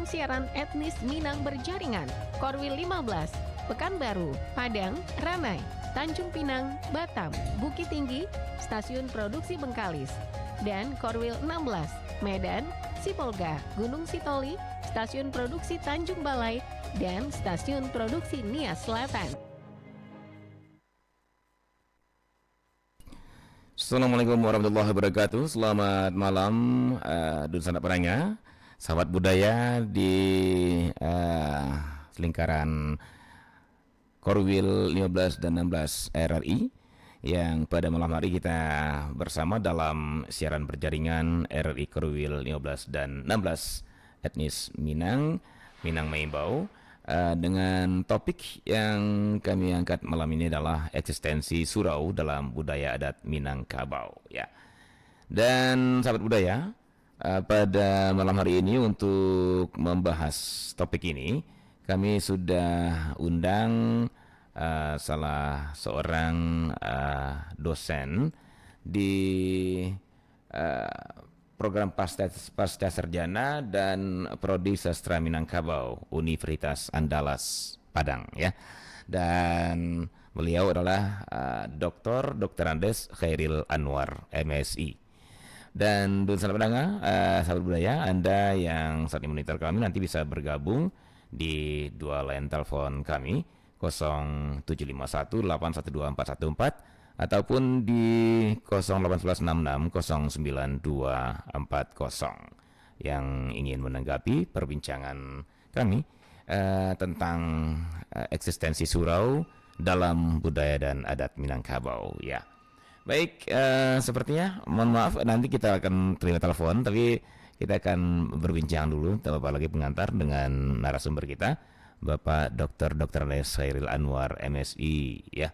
Saluran siaran etnis Minang berjaringan, Korwil 15, Pekanbaru, Padang, Ranai, Tanjung Pinang, Batam, Bukit Tinggi, Stasiun Produksi Bengkalis, dan Korwil 16, Medan, Sipolga, Gunung Sitoli, Stasiun Produksi Tanjung Balai, dan Stasiun Produksi Nias Selatan. Assalamualaikum warahmatullahi wabarakatuh. Selamat malam dulur sanak penanya, sahabat budaya di lingkaran Korwil 15 dan 16 RRI, yang pada malam hari kita bersama dalam siaran berjaringan RRI Korwil 15 dan 16 etnis Minang, Minang Maimbau, dengan topik yang kami angkat malam ini adalah eksistensi surau dalam budaya adat Minangkabau, ya. Dan sahabat budaya, pada malam hari ini untuk membahas topik ini kami sudah undang salah seorang dosen di program pasca sarjana dan prodi sastra Minangkabau Universitas Andalas Padang, ya. Dan beliau adalah Dr. Andes Khairil Anwar MSI. Dan dulur sahabat pendengar, sahabat budaya, Anda yang saat ini monitor kami nanti bisa bergabung di dua line telepon kami 0751 812 414 ataupun di 01866 09240 yang ingin menanggapi perbincangan kami tentang eksistensi surau dalam budaya dan adat Minangkabau, ya. Baik, sepertinya mohon maaf nanti kita akan terima telepon, tapi kita akan berbincang dulu terlebih lagi pengantar dengan narasumber kita, Bapak Dr. Andes Khairil Anwar MSI, ya.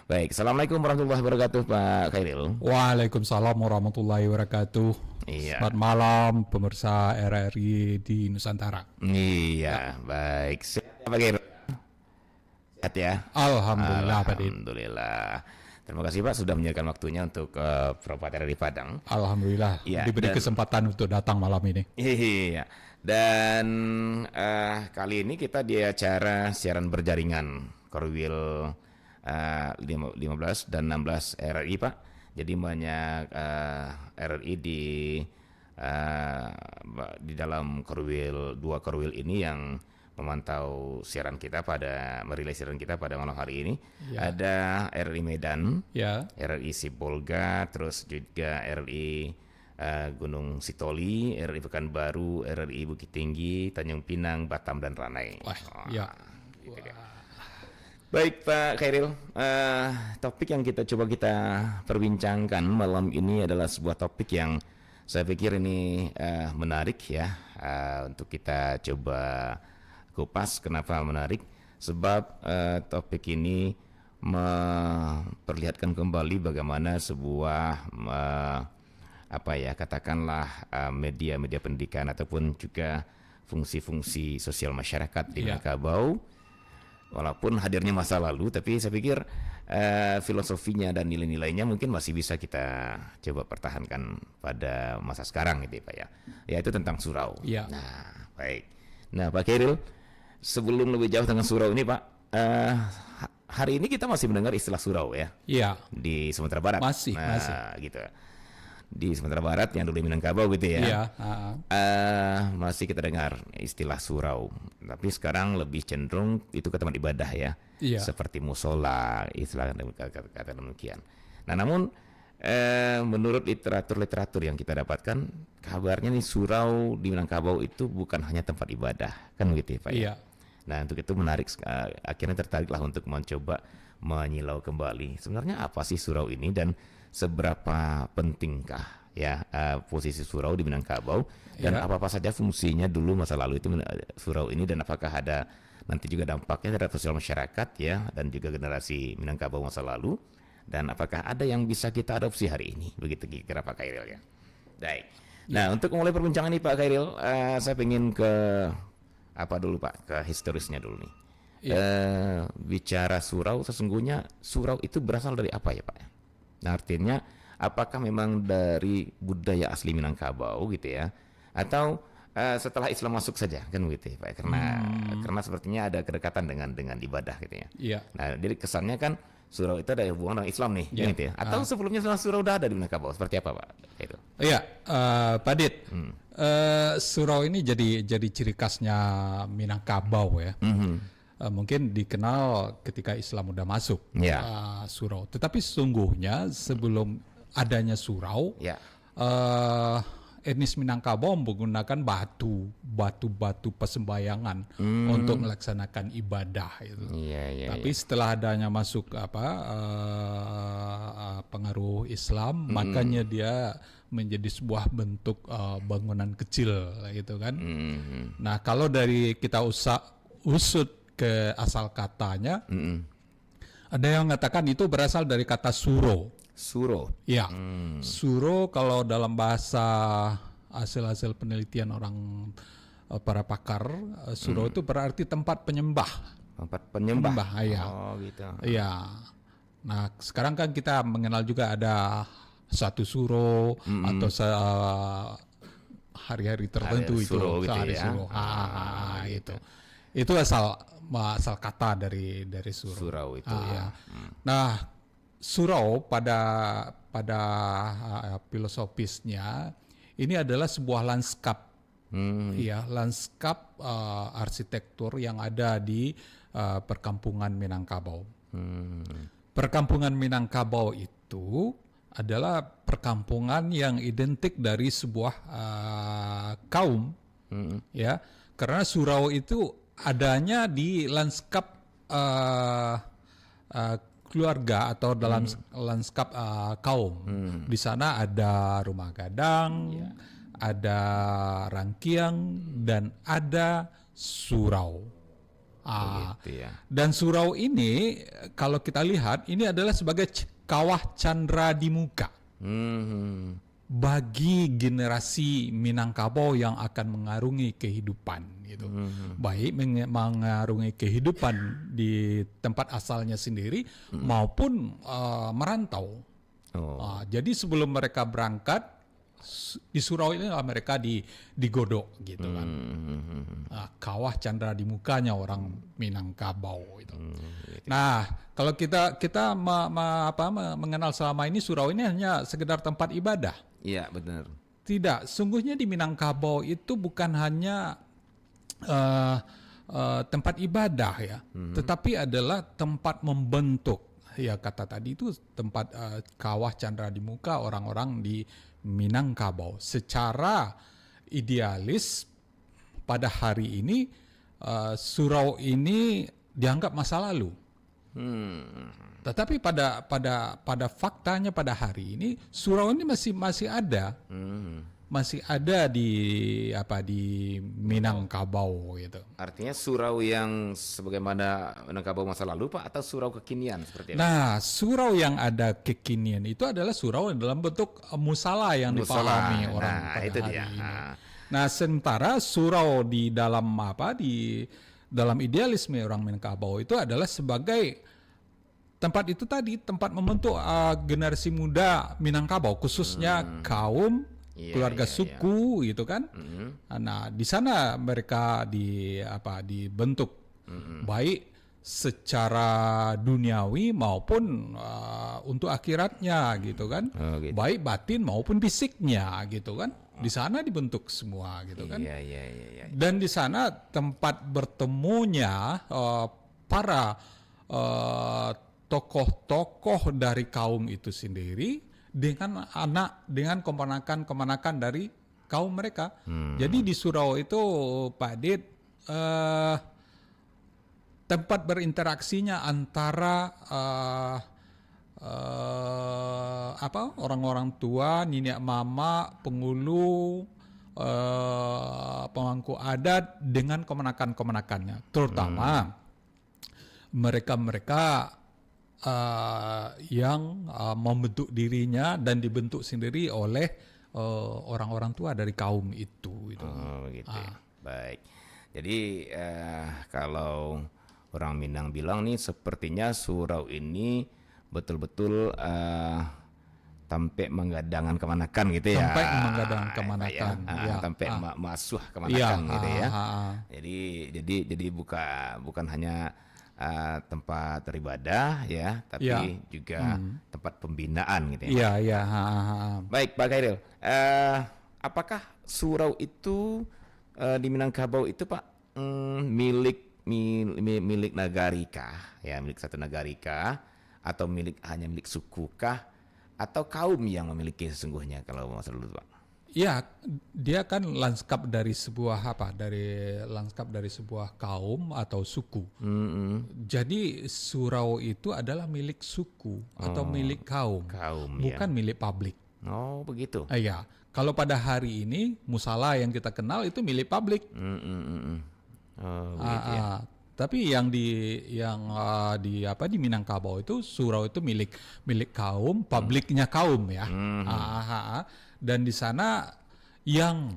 Baik, Assalamualaikum warahmatullahi wabarakatuh Pak Khairil. Waalaikumsalam warahmatullahi wabarakatuh. Iya. Selamat malam pemirsa RRI di Nusantara. Iya, baik. Sehat Pak Khairil? Sehat ya? Alhamdulillah Pak Din. Alhamdulillah. Terima kasih Pak sudah menyediakan waktunya untuk Propater di Padang. Alhamdulillah, ya, diberi kesempatan untuk datang malam ini. Iya. Dan kali ini kita di acara siaran berjaringan Korwil 15 dan 16 RRI, Pak. Jadi banyak RRI di dalam dua Korwil ini yang memantau siaran kita merilis siaran kita pada malam hari ini. Ya. Ada RRI Medan, ya. RRI Sipolga, terus juga RRI Gunung Sitoli, RRI Pekanbaru, RRI Bukit Tinggi, Tanjung Pinang, Batam dan Ranai. Wah, ya. Gitu dia. Baik Pak Khairil, topik yang kita perbincangkan malam ini adalah sebuah topik yang saya pikir ini menarik, ya, untuk kita coba kupas. Kenapa menarik? Sebab topik ini memperlihatkan kembali bagaimana sebuah katakanlah media pendidikan ataupun juga fungsi-fungsi sosial masyarakat di Minangkabau. Walaupun hadirnya masa lalu, tapi saya pikir filosofinya dan nilai-nilainya mungkin masih bisa kita coba pertahankan pada masa sekarang, gitu ya Pak, ya. Yaitu tentang surau. Ya. Nah, baik. Nah Pak Khairil, sebelum lebih jauh tentang surau ini Pak, hari ini kita masih mendengar istilah surau, ya. Iya. Di Sumatera Barat. Masih. Gitu. Di Sumatera Barat yang dulu Minangkabau, gitu ya. Iya. Masih kita dengar istilah surau, tapi sekarang lebih cenderung itu ke tempat ibadah, ya. Iya. Seperti musola, istilah kata demikian. Nah, namun menurut literatur yang kita dapatkan, kabarnya nih surau di Minangkabau itu bukan hanya tempat ibadah, kan begitu ya Pak? Iya. Nah, untuk itu menarik, akhirnya tertariklah untuk mencoba menyilau kembali sebenarnya apa sih surau ini dan seberapa pentingkah, ya, posisi surau di Minangkabau, dan apa saja fungsinya dulu masa lalu itu surau ini, dan apakah ada nanti juga dampaknya terhadap sosial masyarakat, ya, dan juga generasi Minangkabau masa lalu, dan apakah ada yang bisa kita adopsi hari ini, begitu kira Pak Khairil, ya. Baik. Nah, untuk memulai perbincangan ini Pak Khairil, saya ingin ke apa dulu Pak, ke historisnya dulu nih. Bicara surau, sesungguhnya surau itu berasal dari apa ya Pak? Nah, artinya apakah memang dari budaya asli Minangkabau gitu ya, atau Setelah Islam masuk saja kan begitu ya Pak, karena sepertinya ada kedekatan dengan ibadah gitu ya. Iya. Nah, jadi kesannya kan surau itu ada hubungan dengan Islam nih, Iya. gitu ya. Atau sebelumnya surau udah ada di Minangkabau, seperti apa Pak? Itu. Iya, Pak Dit. Surau ini jadi ciri khasnya Minangkabau ya. Mungkin dikenal ketika Islam udah masuk Ya. surau. Tetapi sesungguhnya sebelum adanya surau, Ya. etnis Minangkabau menggunakan batu persembayangan untuk melaksanakan ibadah itu. Iya. Tapi setelah adanya masuk pengaruh Islam, makanya dia menjadi sebuah bentuk bangunan kecil gitu kan. Nah, kalau dari kita usut ke asal katanya, ada yang mengatakan itu berasal dari kata suro. Surau. Ya, suro kalau dalam bahasa hasil penelitian para pakar, suro itu berarti tempat penyembah. Tempat penyembah. Ya. Oh, gitu. Iya. Nah, sekarang kan kita mengenal juga ada satu suro atau hari-hari tertentu Hari itu, suro gitu hari ya. suro. Itu. Itu asal kata dari suro. Surau itu ya. Nah, surau pada filosofisnya ini adalah sebuah lanskap, ya, lanskap arsitektur yang ada di perkampungan Minangkabau. Perkampungan Minangkabau itu adalah perkampungan yang identik dari sebuah kaum, ya, karena surau itu adanya di lanskap keluarga atau dalam lanskap kaum. Di sana ada rumah gadang, ada rangkiang, dan ada surau. Begitu ya. Dan surau ini kalau kita lihat ini adalah sebagai kawah candra di muka bagi generasi Minangkabau yang akan mengarungi kehidupan gitu. Baik mengarungi kehidupan di tempat asalnya sendiri maupun merantau. Jadi sebelum mereka berangkat di surau ini mereka digodok gitu kan. Kawah candra di mukanya orang Minangkabau itu. Nah, kalau kita mengenal selama ini surau ini hanya sekedar tempat ibadah. Iya, benar. Tidak, sungguhnya di Minangkabau itu bukan hanya tempat ibadah ya, tetapi adalah tempat membentuk. Ya, kata tadi itu tempat kawah candra di muka orang-orang di Minangkabau. Secara idealis pada hari ini surau ini dianggap masa lalu. Tetapi pada faktanya pada hari ini surau ini masih ada. Masih ada di Minangkabau gitu. Artinya surau yang sebagaimana Minangkabau masa lalu Pak, atau surau kekinian seperti apa? Nah, surau yang ada kekinian itu adalah surau dalam bentuk musala yang dipahami orang pada itu hari dia. ini. Nah, sementara surau di dalam dalam idealisme orang Minangkabau itu adalah sebagai tempat itu tadi, tempat membentuk generasi muda Minangkabau, khususnya kaum keluarga suku gitu kan. Nah, di sana mereka dibentuk baik secara duniawi maupun untuk akhiratnya gitu kan. Gitu. Baik batin maupun fisiknya gitu kan. Di sana dibentuk semua gitu kan. Iya. Dan di sana tempat bertemunya para tokoh-tokoh dari kaum itu sendiri dengan kemenakan dari kaum mereka. Jadi di surau itu Pak Dit tempat berinteraksinya antara orang-orang tua, nenek mama, pengulu, pemangku adat dengan kemenakan-kemenakannya, terutama mereka-mereka yang membentuk dirinya dan dibentuk sendiri oleh orang-orang tua dari kaum itu. Begitu. Baik. Jadi kalau orang Minang bilang nih, sepertinya surau ini betul-betul sampai menggadangan kemanakan gitu ya. Sampai menggadangan Pak kemanakan, ya. Sampai masuh Iya, kemanakan gitu ya. ah. Jadi bukan hanya tempat beribadah ya, tapi Ya. juga tempat pembinaan gitu ya. Iya, iya, Baik Pak Khairil, apakah surau itu di Minangkabau itu Pak milik nagari kah? Ya, milik satu nagari kah? Atau hanya milik suku kah? Atau kaum yang memiliki sesungguhnya kalau masalah dulu Pak? Iya, dia kan lanskap dari sebuah lanskap dari sebuah kaum atau suku. Jadi surau itu adalah milik suku atau milik kaum, bukan milik publik. Oh begitu. Iya, kalau pada hari ini musala yang kita kenal itu milik publik. Oh begitu ya. Tapi yang di Minangkabau itu surau itu milik kaum, publiknya kaum ya. Dan di sana yang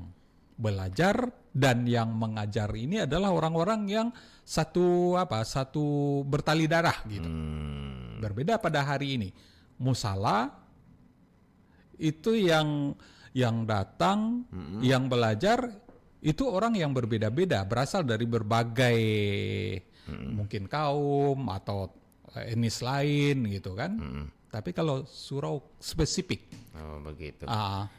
belajar dan yang mengajar ini adalah orang-orang yang satu bertali darah gitu. Berbeda pada hari ini. Musala itu yang datang, yang belajar itu orang yang berbeda-beda, berasal dari berbagai mungkin kaum atau etnis lain gitu kan. Tapi kalau surau spesifik. Oh begitu.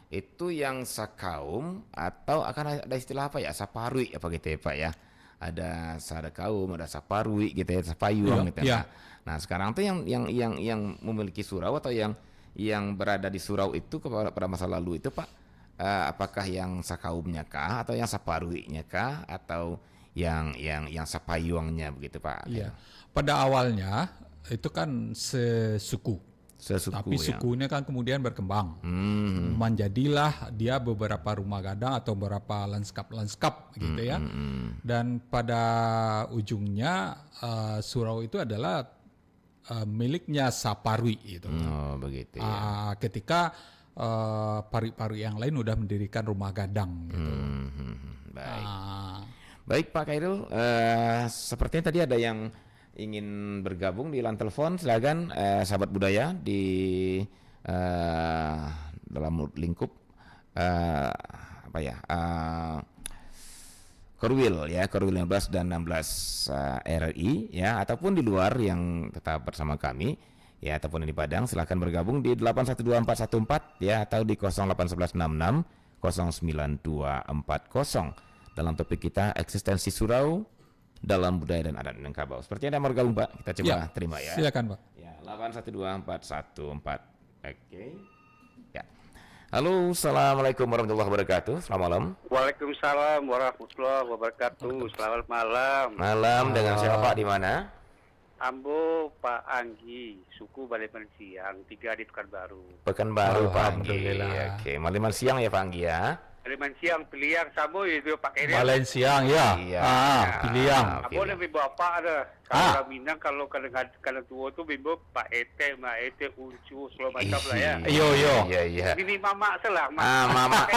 Itu Itu yang sakaum atau akan ada istilah apa ya? Saparui apa gitu ya Pak ya? Ada sadakaum, ada saparui gitu ya, sapayuang gitu. Iya. Nah, sekarang tuh yang memiliki surau atau yang berada di surau itu pada masa lalu itu Pak, apakah yang sakaumnya kah atau yang saparuinya kah atau yang sapayuangnya begitu Pak? Iya. Pada awalnya itu kan sesuku. Tapi ya. sukunya kan kemudian berkembang. Menjadilah dia beberapa rumah gadang atau beberapa lanskap gitu ya. Dan pada ujungnya surau itu adalah miliknya Saparwi gitu. Oh, begitu ya. Ketika pari-pari yang lain udah mendirikan rumah gadang gitu. Baik. Baik Pak Khairil, sepertinya tadi ada yang ingin bergabung di line telepon, silakan sahabat budaya di dalam lingkup Korwil 15 dan 16 RRI ya, ataupun di luar yang tetap bersama kami ya, ataupun di Padang silakan bergabung di 812414 ya, atau di 08116 09240 dalam topik kita eksistensi surau dalam budaya dan adat Minangkabau. Sepertinya ada yang mau bergabung Pak, kita coba terima ya. Silakan Pak. Ya, 812414. Oke. Ya. Halo, assalamualaikum warahmatullahi wabarakatuh. Selamat malam. Waalaikumsalam warahmatullahi wabarakatuh. Selamat malam. Malam dengan siapa Pak, di mana? Ambo Pak Anggi, suku Baliman Siang, 3 di Pekanbaru. Pekanbaru Pak Anggi. Alhamdulillah. Oke, Maliman Siang ya Pak Anggi ya. Baliman Siang, Piliang, Samo itu Pak Khairil. Valencia ya. Iya. Piliang. Ambo lebih bapak ada. Kalau Minang, kalau kadang tua tuh bimbo Pak Ete, Mak Ete, Uncu, segala macam lah ya. Yo. Iya. Ini Mama salah, Mama. Mak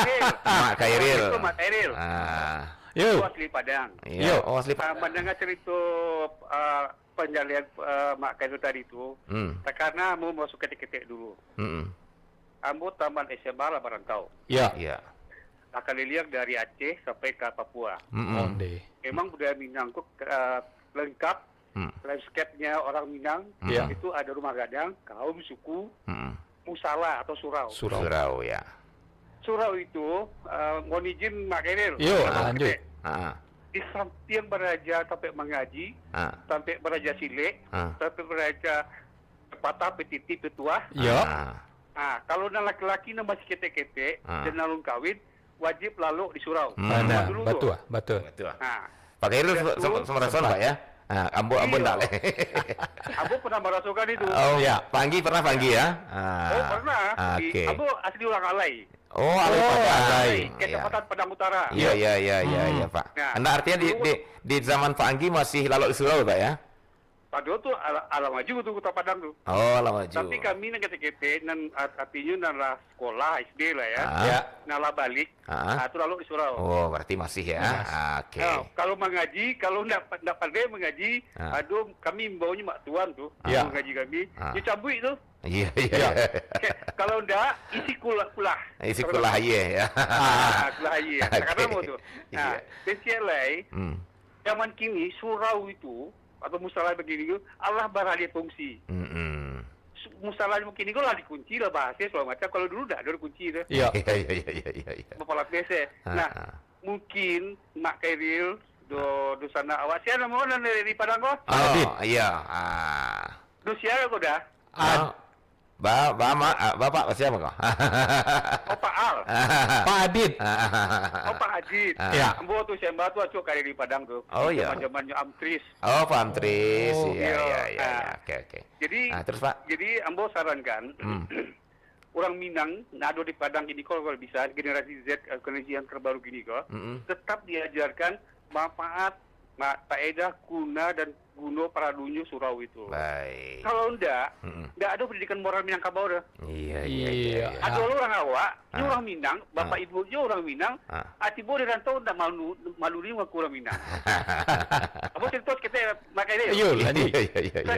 Khairil. Itu Mak Khairil. Yo. Itu asli Padang. Iya. Oh, asli Pak. Mendengar cerita penjalian Mak Khairil tadi itu, karena mau masuk ketik-ketik dulu. Ambo taman SMA lah barangkau. Iya. Akan dilihat dari Aceh sampai ke Papua. Onde. Memang budaya Minang itu lengkap. Landscape-nya orang Minang itu ada rumah gadang, kaum, suku, musala atau surau. Surau ya. Surau itu mohon izin Mak Khairil. Yo, lanjut. Di samping beraja sampai mengaji, sampai beraja silek, sampai beraja patah petiti petua. Yo. Nah, kalau laki-laki masih kete-kete dan nalung kawin, wajib lalu di surau. Nah, Dulu betul. Betul. Nah, Pak Khairil semerasakan Pak ya. Nah, Ambo enggak leh. Abu pernah merasakan itu. Oh ya, Panggi pernah Panggi ya? Oh pernah. Oke. Abu asli orang Alai. Oh, Alai. Kecepatan Padang Utara. Iya Pak. Nah, Anda artinya di zaman Pak Anggi masih lalu di surau Pak ya? Padahal tuh ala maju tuh Kota Padang tuh. Oh, lama maju. Tapi kami nang kete-kete nan artinya nan lah sekolah SD lah ya. Ya. Nan lah balik. Itu lalu di surau. Oh, berarti masih ya. Oke. Nah, kalau mengaji, kalau ndak pandai mengaji, aduh kami baunya mak tuan tuh. Mengaji kami, dia cabut tuh. Iya. Kalau ndak isi kulah. Isi kulah ya. Kulah ya. Karena mau tuh. Nah, spesialai zaman kini surau itu atau musalah begini Allah baralia fungsi. Musalah mungkin itu lah dikunci lah bahasnya soal macam kalau dulu dah ada kunci dah. Iya. Bapak biasa. Nah, mungkin Mak Kairil do sana awak siapa nama dari Padang kok? Oh, iya. Do siapa kok dah? Bapak siapa kok? Oh Pak Al. Pak Adit. Oh Pak Adit. Ya. Ambo tuh saya batu acuk kali di Padang tuh. Oh iya. Zaman-zamannya Amtris. Oh, Pak Amtris. Iya. Oke. Jadi terus Pak. Jadi Ambo sarankan orang Minang nado di Padang ini kalau bisa generasi Z generasi yang terbaru gini kok tetap diajarkan manfaat faedah guna dan guno para dunyu surau itu. Baik. Kalau enggak ada pendidikan moral Minangkabau dah. Iya. Ada orang awak, dia orang Minang, bapak ibu dia orang Minang, atibo di rantau enggak malu ni ngaku orang Minang. Apa cerita kita makan dia? Iya.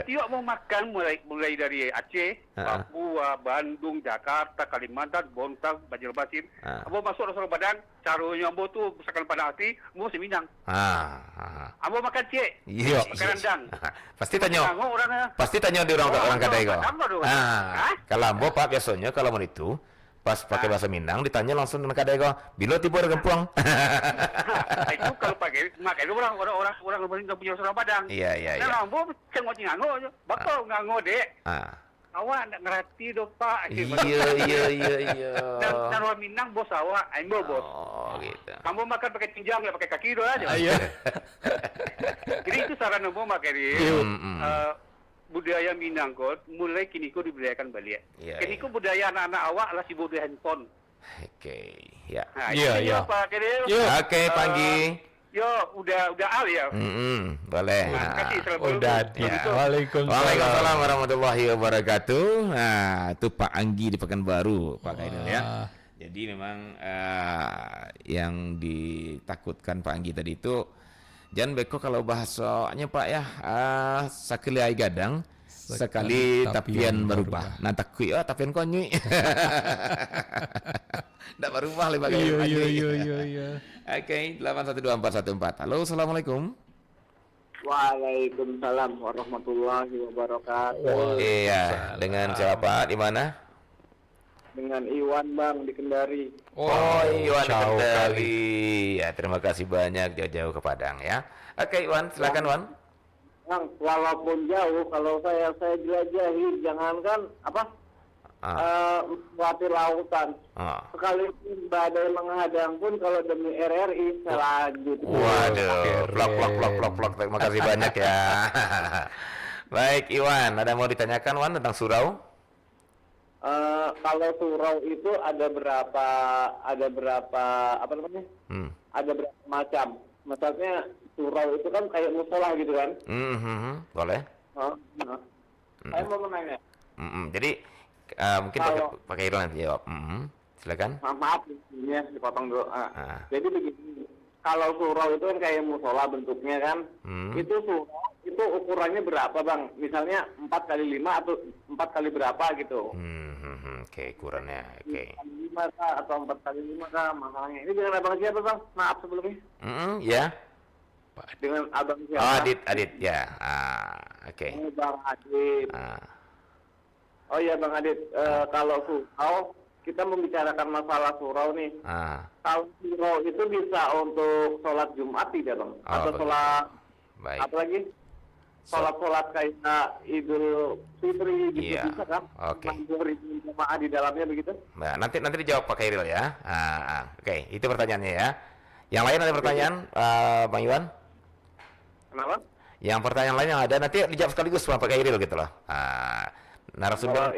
Setiap mau makan mulai dari Aceh, Papua, Bandung, Jakarta, Kalimantan, Bontang, Banjarmasin. Abo masuk ke Padang, caranya ambo tu misalkan pada hati, mau si Minang. Ambo makan cek. Iya. Makan rendang. Pasti tanya di orang kadai kok. Kalau ambo Pak biasanya kalau mau itu pas pakai bahasa Minang ditanya langsung dengan kadai kok. Bila tiba ada gempuang. Itu kalau pakai makanya orang nggak punya orang Padang. Iya. Nah, ambo cengok ngango aja. Bakal ngango dek. Awak nak ngerti do Pak. Iya. Dan orang Minang bos awak, ambo bos. Oh, gitu. Ambo makan pakai tinjang, nggak pakai kaki do aja. Iya. Jadi itu saran ambo makan budaya Minang kok mulai kini kok dibudayakan balik. Kini kok budaya anak-anak awak lah si budaya handphone. Oke, ya. Nah, Iya. Pak Kedil. Oke, Panggi. Yo, udah al ya. Boleh. Terima kasih. Assalamualaikum. Udah. Ya. Waalaikumsalam warahmatullahi wabarakatuh. Nah, itu Pak Anggi di Pekanbaru, Pak Kaidil ya. Jadi memang yang ditakutkan Pak Anggi tadi itu jangan beko kalau bahasanya Pak ya, sekali ai gadang, sekali tapian berubah. Nah takut tapian konyui. Nggak berubah lebih bagaimana. Iya. Oke, 8121414. Halo, assalamualaikum. Waalaikumsalam warahmatullahi wabarakatuh. Iya, dengan siapa? Di mana? Dengan Iwan Bang di Kendari. Oh, Iwan di Kendari. Ya, terima kasih banyak jauh-jauh ke Padang ya. Oke, Iwan, silakan Wan. Bang, walaupun jauh, kalau saya jelajahi, jangankan melewati lautan. Sekalipun badai menghadang pun kalau demi RRI saya lanjut. Waduh, blok. Terima kasih banyak ya. Baik, Iwan, ada mau ditanyakan Wan tentang surau? Kalau surau itu ada berapa Ada berapa macam. Maksudnya surau itu kan kayak musola gitu kan? Boleh. Saya mau menanya. Jadi mungkin pakai Irwan nanti jawab. Silakan. Maaf, ini dipotong dulu. Jadi begini, kalau surau itu kan kayak musola bentuknya kan, itu surau itu ukurannya berapa Bang? Misalnya 4x5 atau 4x berapa gitu? Oke, ukurannya. Oke. 5 kah atau 4x5 kah masalahnya? Ini dengan abang siapa Bang? Maaf sebelumnya. Ya. Dengan abang siapa? Oh, Adit ya. Oke. Bang Adit. Oh iya Bang Adit, kalau surau kita membicarakan masalah surau nih. Kalau surau itu bisa untuk sholat Jumat tidak Bang? Atau sholat apa lagi? Sholat kayak Idul Fitri gitu bisa kan? Oke. Jemaah di dalamnya begitu? Nah, nanti dijawab Pak Kairil ya. Oke, itu pertanyaannya ya. Yang lain ada pertanyaan, Bang Iwan? Kenapa? Yang pertanyaan lain yang ada nanti dijawab sekaligus sama Pak Kairil gitu loh. Narasumber.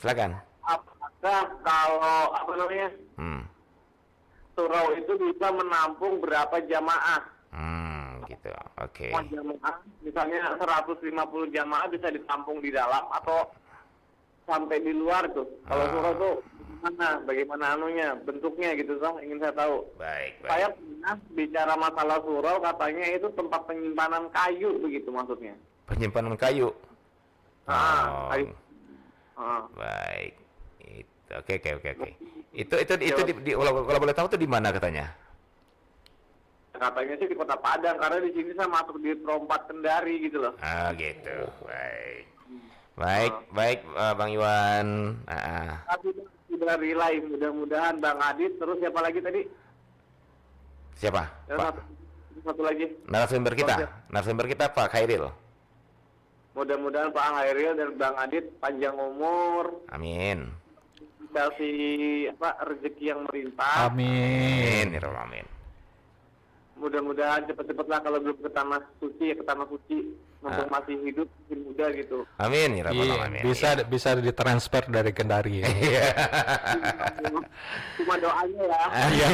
Silakan. Apakah kalau surau itu bisa menampung berapa jamaah? Gitu. gitu. Oke. Semua jamaah, misalnya 150 jamaah bisa ditampung di dalam atau sampai di luar tuh. Kalau surau tuh bagaimana anunya, bentuknya gitu, ingin saya tahu. Baik. Saya pernah bicara masalah surau, katanya itu tempat penyimpanan kayu begitu maksudnya. Penyimpanan kayu. Kayu. Baik. Oke. Itu kalau boleh tahu tuh di mana katanya? Katanya sih di Kota Padang, karena di sini saya masuk di Perompat Kendari gitu loh. Gitu. Baik, Bang Iwan. Tapi sudah relay, mudah-mudahan Bang Adit, terus siapa lagi tadi? Siapa? Pak? Satu lagi. Narasumber kita Pak Khairil. Mudah-mudahan Pak Khairil dan Bang Adit panjang umur. Amin. Kasih rezeki yang melimpah. Amin. Amin. Mudah-mudahan cepet-cepetlah kalau belum ke tanah suci, mumpung masih hidup, masih muda gitu. Amin ya rabbal alamin. Bisa ditransfer dari Kendari. Cuma doanya ya.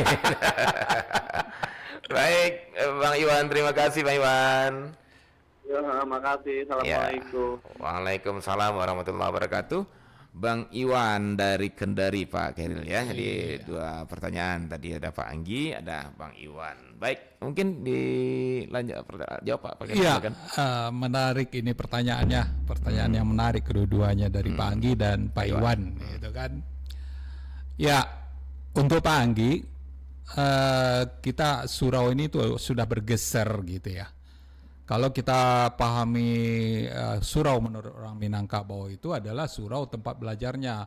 Baik, Bang Iwan, terima kasih Bang Iwan. Ya, makasih. Assalamualaikum. Waalaikumsalam warahmatullahi wabarakatuh. Bang Iwan dari Kendari, Pak Khairil ya. Jadi dua pertanyaan, tadi ada Pak Anggi, ada Bang Iwan. Baik, mungkin jawab Pak Khairil. Iya, menarik ini pertanyaannya. Pertanyaan yang menarik kedua-duanya dari Pak Anggi dan Pak Iwan, gitu kan. Ya, untuk Pak Anggi, kita surau ini tuh sudah bergeser gitu ya. Kalau kita pahami surau menurut orang Minangkabau itu adalah surau tempat belajarnya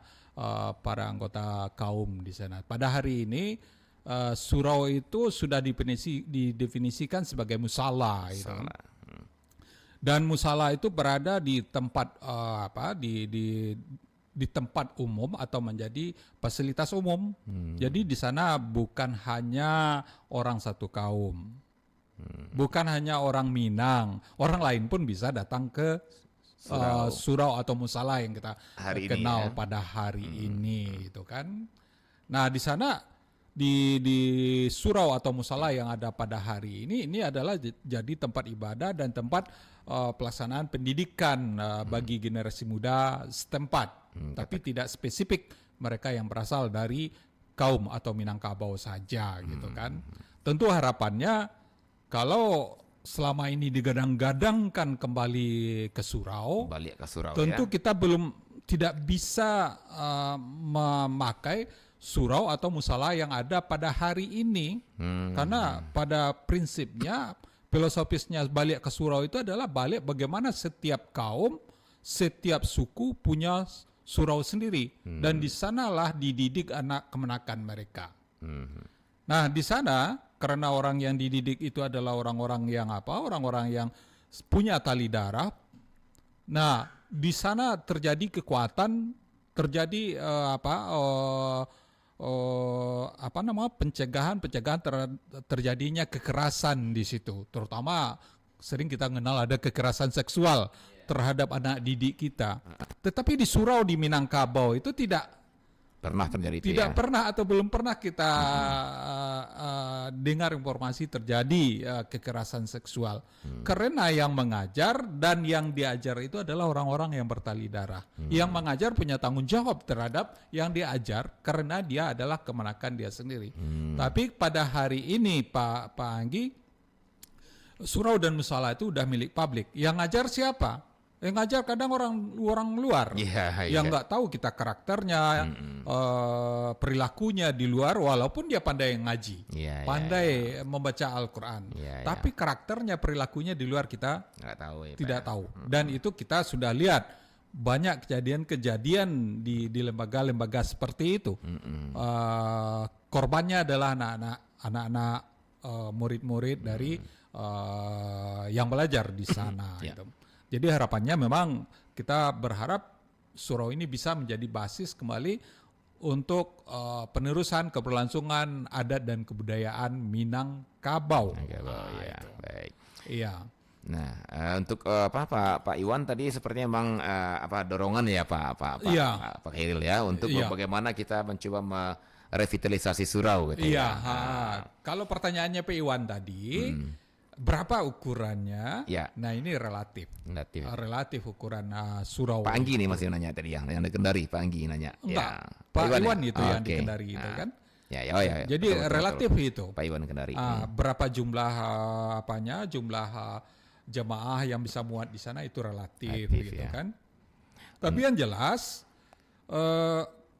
para anggota kaum di sana. Pada hari ini surau itu sudah didefinisikan sebagai musala gitu. Dan musala itu berada di tempat di tempat umum atau menjadi fasilitas umum. Jadi di sana bukan hanya orang satu kaum. Bukan hanya orang Minang, orang lain pun bisa datang ke surau atau musala yang kita kenal pada hari ini, gitu kan. Nah di sana di surau atau musala yang ada pada hari ini adalah jadi tempat ibadah dan tempat pelaksanaan pendidikan bagi generasi muda setempat, tapi tidak spesifik mereka yang berasal dari kaum atau Minangkabau saja, gitu kan. Tentu harapannya kalau selama ini digadang-gadangkan kembali ke surau, tentu kita tidak bisa memakai surau atau musala yang ada pada hari ini, karena pada prinsipnya filosofisnya balik ke surau itu adalah balik bagaimana setiap kaum, setiap suku punya surau sendiri, dan di sanalah dididik anak kemenakan mereka. Nah di sana karena orang yang dididik itu adalah orang-orang yang orang-orang yang punya tali darah. Nah, di sana terjadi kekuatan, terjadi pencegahan terjadinya kekerasan di situ. Terutama sering kita mengenal ada kekerasan seksual terhadap anak didik kita. Tetapi di surau di Minangkabau itu tidak pernah terjadi itu. Tidak pernah atau belum pernah kita dengar informasi terjadi kekerasan seksual. Karena yang mengajar dan yang diajar itu adalah orang-orang yang bertali darah. Yang mengajar punya tanggung jawab terhadap yang diajar karena dia adalah kemenakan dia sendiri. Tapi pada hari ini Pak Anggi, surau dan musala itu udah milik publik. Yang ngajar siapa? Yang ngajar kadang orang luar yang nggak tahu kita karakternya, perilakunya di luar, walaupun dia pandai ngaji, pandai membaca Al-Quran, tapi karakternya, perilakunya di luar kita tidak tahu. Dan itu kita sudah lihat banyak kejadian-kejadian di lembaga-lembaga seperti itu. Korbannya adalah anak-anak murid-murid dari yang belajar di sana. Gitu. Jadi harapannya memang kita berharap surau ini bisa menjadi basis kembali untuk penerusan keberlangsungan adat dan kebudayaan Minangkabau. Baik. Iya. Nah, untuk Pak Iwan tadi sepertinya memang dorongan ya Pak Khairil ya untuk bagaimana kita mencoba merevitalisasi surau gitu. Iya. Kalau pertanyaannya Pak Iwan tadi. Berapa ukurannya? Ya. Nah ini relatif. Relatif. Relatif ukuran surau. Pak Anggi nih masih nanya tadi yang di Kendari, Pak Anggi nanya. Enggak, Ya. Pak Iwan ya? itu yang di Oke. Kendari itu kan. Ya, ya. Jadi relatif itu. Pak Iwan Kendari. Berapa jumlah jumlah jemaah yang bisa muat di sana itu relatif Relatif, gitu ya. kan. Tapi yang jelas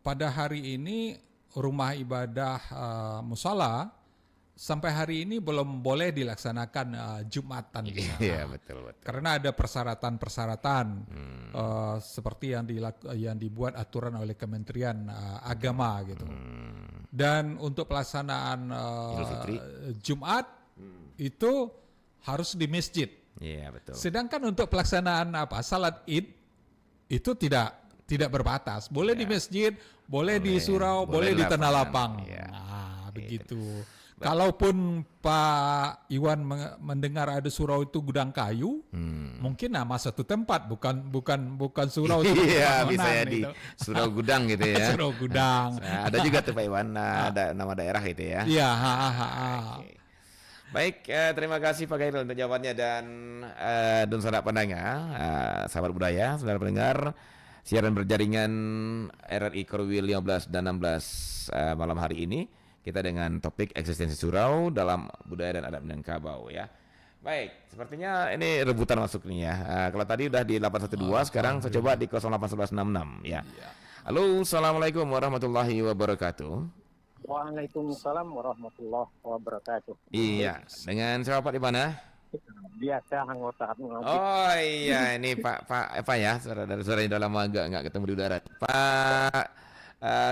pada hari ini rumah ibadah musala sampai hari ini belum boleh dilaksanakan Jumatan di sana. Iya, betul. Karena ada persyaratan-persyaratan seperti yang dibuat aturan oleh Kementerian Agama gitu. Dan untuk pelaksanaan Idul Fitri. Jumat itu harus di masjid. Iya, betul. Sedangkan untuk pelaksanaan salat Id itu tidak berbatas. Boleh di masjid, boleh di surau, boleh di tanah lapang. Ya. Nah, begitu. Kalaupun Pak Iwan mendengar ada surau itu gudang kayu, mungkin nama satu tempat, bukan surau. Iya, bisa ya gitu. di surau gudang gitu ya. Surau gudang. Nah, ada juga tuh Pak Iwan, ada nama daerah gitu ya. Iya. Oke. Baik, terima kasih Pak Khairil untuk jawabannya dan Dun Sanak Pandanga, sahabat budaya, saudara pendengar, siaran berjaringan RRI Korwil 15 dan 16 malam hari ini. Kita dengan topik eksistensi surau dalam budaya dan adat Minangkabau ya. Baik, sepertinya ini rebutan masuk nih ya. Kalau tadi udah di 812, sekarang saya coba di 081166 ya. Halo, assalamualaikum warahmatullahi wabarakatuh. Waalaikumsalam warahmatullahi wabarakatuh. Iya, dengan siapa Pak di mana? Biasa anggota mengaji. Oh iya, ini Pak apa ya? Suara udah lama nggak ketemu di udara. Pak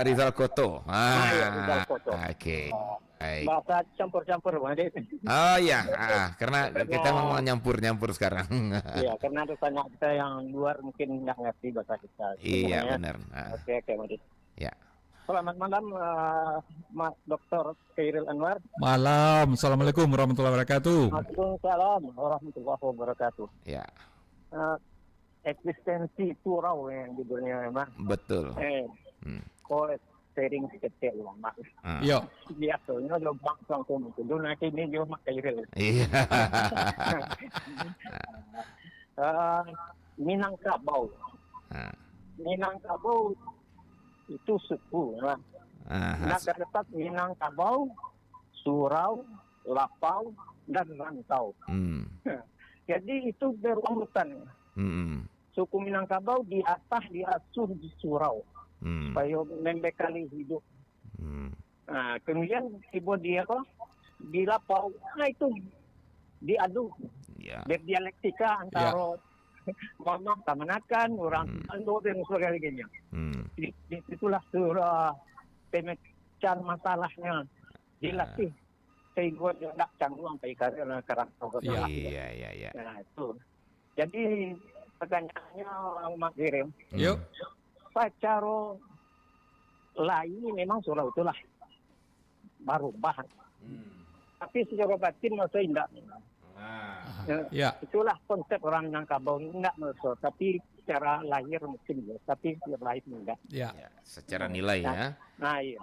Rizal Koto. Iya, Rizal Koto. Oke. Baik. Bahasa campur-campur, Bang Ade. Oh iya, karena kita mau nyampur sekarang. Iya, karena ada banyak kita yang luar mungkin nggak ngerti bahasa kita. Iya, benar. Oke, Bang Ade. Ya. Selamat malam, Mas Dr. Khairil Anwar. Malam, assalamualaikum warahmatullahi wabarakatuh. Waalaikumsalam warahmatullahi wabarakatuh. Ya. Eksistensi surau yang judulnya memang. Betul. Kok sharing sedikit ulama. Yo. Biasanya lo bang itu dulu nanti ini dia Mas Khairil. Iya. Minangkabau. Minangkabau itu suku, nah terdapat Minangkabau, Surau, Lapau, dan Rantau. Jadi itu berurutan. Suku Minangkabau di atas diasuh di Surau supaya membekali hidup. Nah, kemudian tiba dia di Lapau, nah itu diadu, berdialektika antara mama kamanakan orang Ando dan sebagainya. Itulah surah pemecahan masalahnya dilatih sehingga tidak canggung sampai karena kerangkau. Iya. Nah itu. Jadi pertanyaannya Mak Kirim. Yuk. Secara lain memang surah itulah baru bahan. Tapi secara batin masa tidak. Ya. Itulah konsep orang Minangkabau enggak merasa, tapi secara lahir mungkin ya, tapi secara lahir enggak. Ya. Secara nilai ya. Nah iya.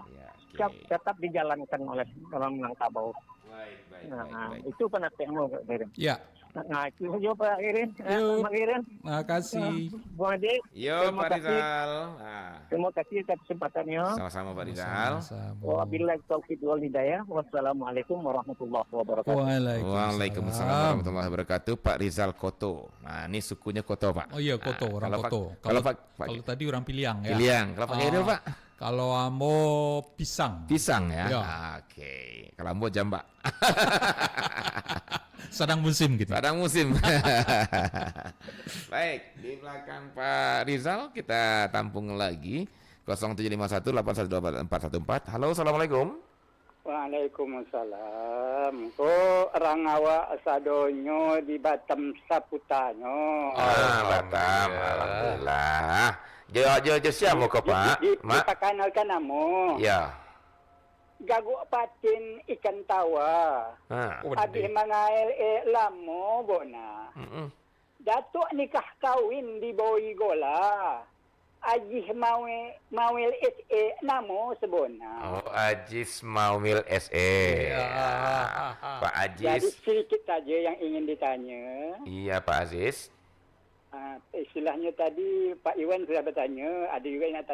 Ya, Tetap dijalankan oleh orang Minangkabau. Baik. Itu pendapat mau Kirim. Ya. Nah itu saja Pak Kirim. Yuk. Pak Kirim. Terima kasih. Bung Ade. Yo Pak Rizal. Terima kasih atas kesempatannya. Sama-sama Pak Rizal. Wabillahi taufiq wal hidayah. Wassalamualaikum warahmatullahi wabarakatuh. Waalaikumsalam warahmatullahi wabarakatuh. Pak Rizal Koto. Nah, ini sukunya Koto, Pak. Oh iya, Koto, orang kalau Koto. Kalau tadi orang Piliang ya. Piliang. Kalau Pak Khairil, Pak? Kalau Ambo Pisang. Pisang ya. Ya. Oke. Kalau Ambo Jambak. Sedang musim gitu. Sedang musim. Baik, di belakang Pak Rizal kita tampung lagi 0751812414. Halo, assalamualaikum. Waalaikumsalam. Ko rangawa sadonyo di Batam saputanyo. Batam, alhamdulillah. Jo siapa kok Pak? Mak. Dipakanalkan namo. Ya. Gago patin ikan tawa. Abi mangael lamo bona. Dato nikah kawin di Boygola. Ajis Mawil SE namo sebona. Oh, Ajis Maumil SE. Pak Jadi Ajis. sedikit saja yang ingin ditanya. Iya, Pak Aziz. Istilahnya tadi Pak Iwan sudah bertanya, ada juga yang nak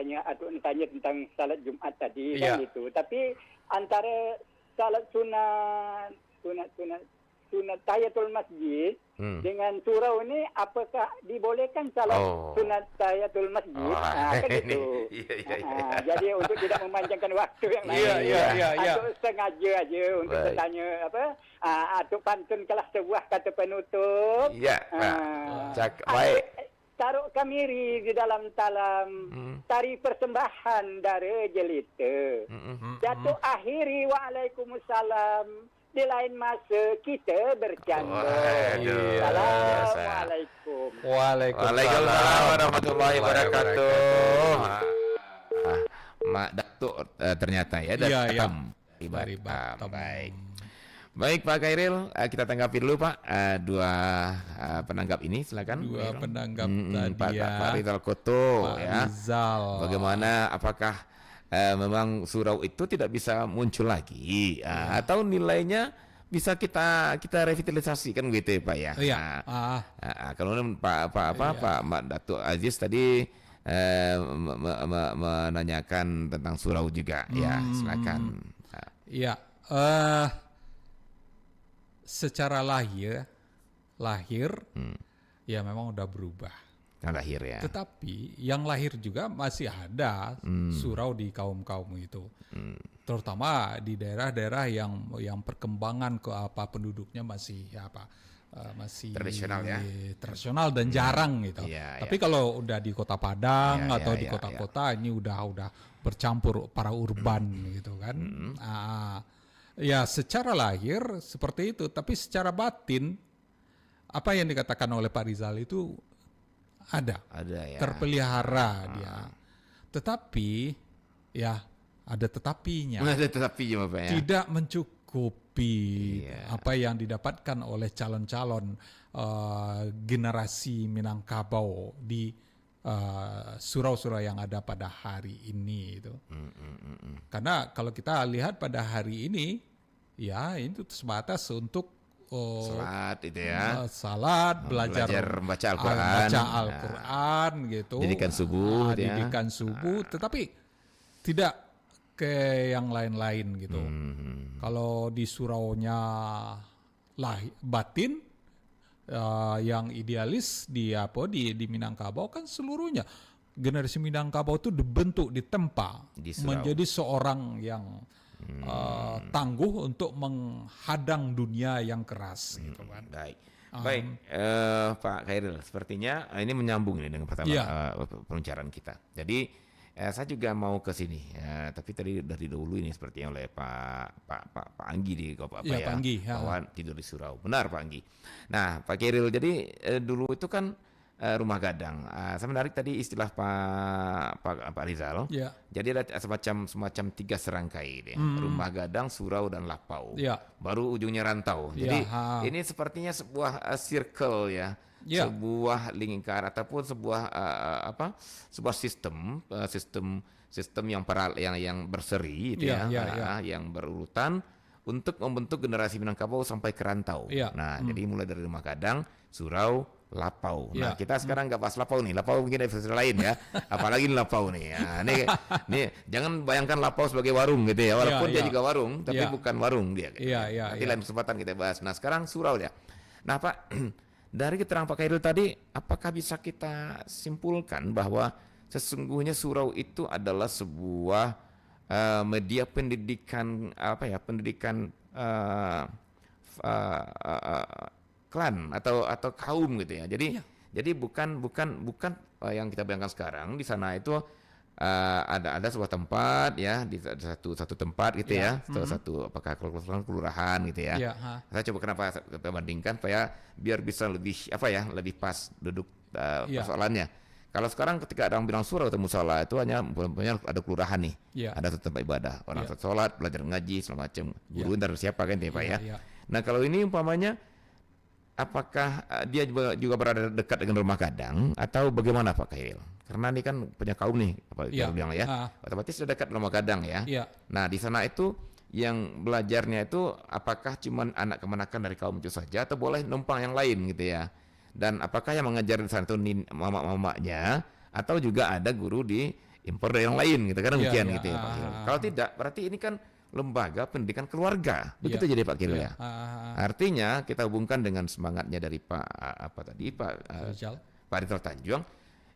tanya tentang salat Jumat tadi kan gitu. Tapi antara salat sunat tahiyatul masjid dengan surau ini apakah dibolehkan salat sunat tahiyatul masjid? Kan gitu. Jadi untuk tidak memanjangkan waktu yang lain, atau sengaja aja untuk bertanya atau pantun kelas sebuah kata penutup. Baik. Taruh kamiri di dalam talam tari persembahan dari jelita. Jatuh akhiri waalaikumsalam. Di lain masa kita bercanda. Assalamualaikum. Waalaikumsalam warahmatullahi wabarakatuh. Mak Datuk ternyata ya dari Batam. Baik Pak Khairil, kita tanggapi dulu Pak dua penanggap ini, silakan. Dua penanggap tadi Pak Rizal Koto Pak Rizal. Bagaimana, apakah memang surau itu tidak bisa muncul lagi atau nilainya bisa kita revitalisasi kan gitu ya Pak ya. Kalau Pak Mak Datuk Aziz tadi menanyakan tentang surau juga ya, silakan. Secara lahir ya memang udah berubah. Lahir ya. Tetapi yang lahir juga masih ada surau di kaum-kaum itu. Terutama di daerah-daerah yang perkembangan penduduknya masih masih tradisional dan jarang gitu. Tapi kalau udah di Kota Padang atau di kota-kota ini udah bercampur para urban gitu kan. Ya secara lahir seperti itu, tapi secara batin apa yang dikatakan oleh Pak Rizal itu ada ya. Terpelihara dia. Tetapi ya ada tetapinya. Ada tetapinya Bapak ya. Tidak mencukupi apa yang didapatkan oleh calon-calon generasi Minangkabau di surau-surau yang ada pada hari ini itu. Karena kalau kita lihat pada hari ini ya itu sebatas untuk salat itu ya. Salat, belajar baca Al-Quran gitu. Didikan subuh didikan subuh, tetapi tidak ke yang lain-lain gitu. Kalau di suraunya batin yang idealis di Minangkabau kan seluruhnya generasi Minangkabau itu dibentuk ditempa menjadi seorang yang tangguh untuk menghadang dunia yang keras gitu kan. Baik, Pak Khairil, sepertinya ini menyambung ini dengan pertama pembicaraan kita. Jadi saya juga mau ke sini, tapi tadi dari dahulu ini seperti yang oleh Pak Anggi di bahwa tidur di surau. Benar Pak Anggi. Nah Pak Khairil, jadi dulu itu kan rumah gadang. Saya menarik tadi istilah Pak Rizal. Jadi ada semacam 3 serangkai, rumah gadang, surau dan lapau. Baru ujungnya rantau. Jadi ini sepertinya sebuah circle ya. Sebuah lingkar ataupun sebuah sebuah sistem yang berseri gitu yang berurutan untuk membentuk generasi Minangkabau sampai ke rantau. Jadi mulai dari rumah gadang, surau, lapau. Nah, kita sekarang nggak bahas lapau nih. Lapau mungkin ada versi lain ya. Apalagi ini lapau nih. Nih jangan bayangkan lapau sebagai warung gitu ya. Walaupun dia juga warung, tapi bukan warung dia. Nanti lain kesempatan kita bahas. Nah, sekarang surau ya. Nah, Pak, dari keterangan Pak Khairil tadi, apakah bisa kita simpulkan bahwa sesungguhnya surau itu adalah sebuah media pendidikan pendidikan klan atau kaum gitu ya. Jadi bukan yang kita bayangkan sekarang. Di sana itu ada sebuah tempat ya, di satu tempat gitu ya. Satu apakah kelurahan gitu ya. Saya coba kenapa kita bandingkan supaya biar bisa lebih pas duduk persoalannya. Kalau sekarang ketika orang bilang surau atau musala itu hanya ada kelurahan nih, ada tempat ibadah, orang sholat, belajar ngaji, segala macam. Guru ntar siapa kan ya Pak ya. Nah kalau ini umpamanya apakah dia juga berada dekat dengan rumah gadang atau bagaimana Pak Khairil? Karena ini kan punya kaum nih, Pak Khairil bilang ya, otomatis sudah dekat rumah gadang ya. Nah di sana itu yang belajarnya itu apakah cuma anak kemenakan dari kaum itu saja atau boleh numpang yang lain gitu ya? Dan apakah yang mengajar di sana itu mama-mamanya atau juga ada guru di impor dari yang lain gitu kan demikian gitu ya Pak Khairil. Kalau tidak berarti ini kan lembaga pendidikan keluarga. Begitu jadi Pak Khairil ya. Artinya kita hubungkan dengan semangatnya dari Pak Rizal Tanjung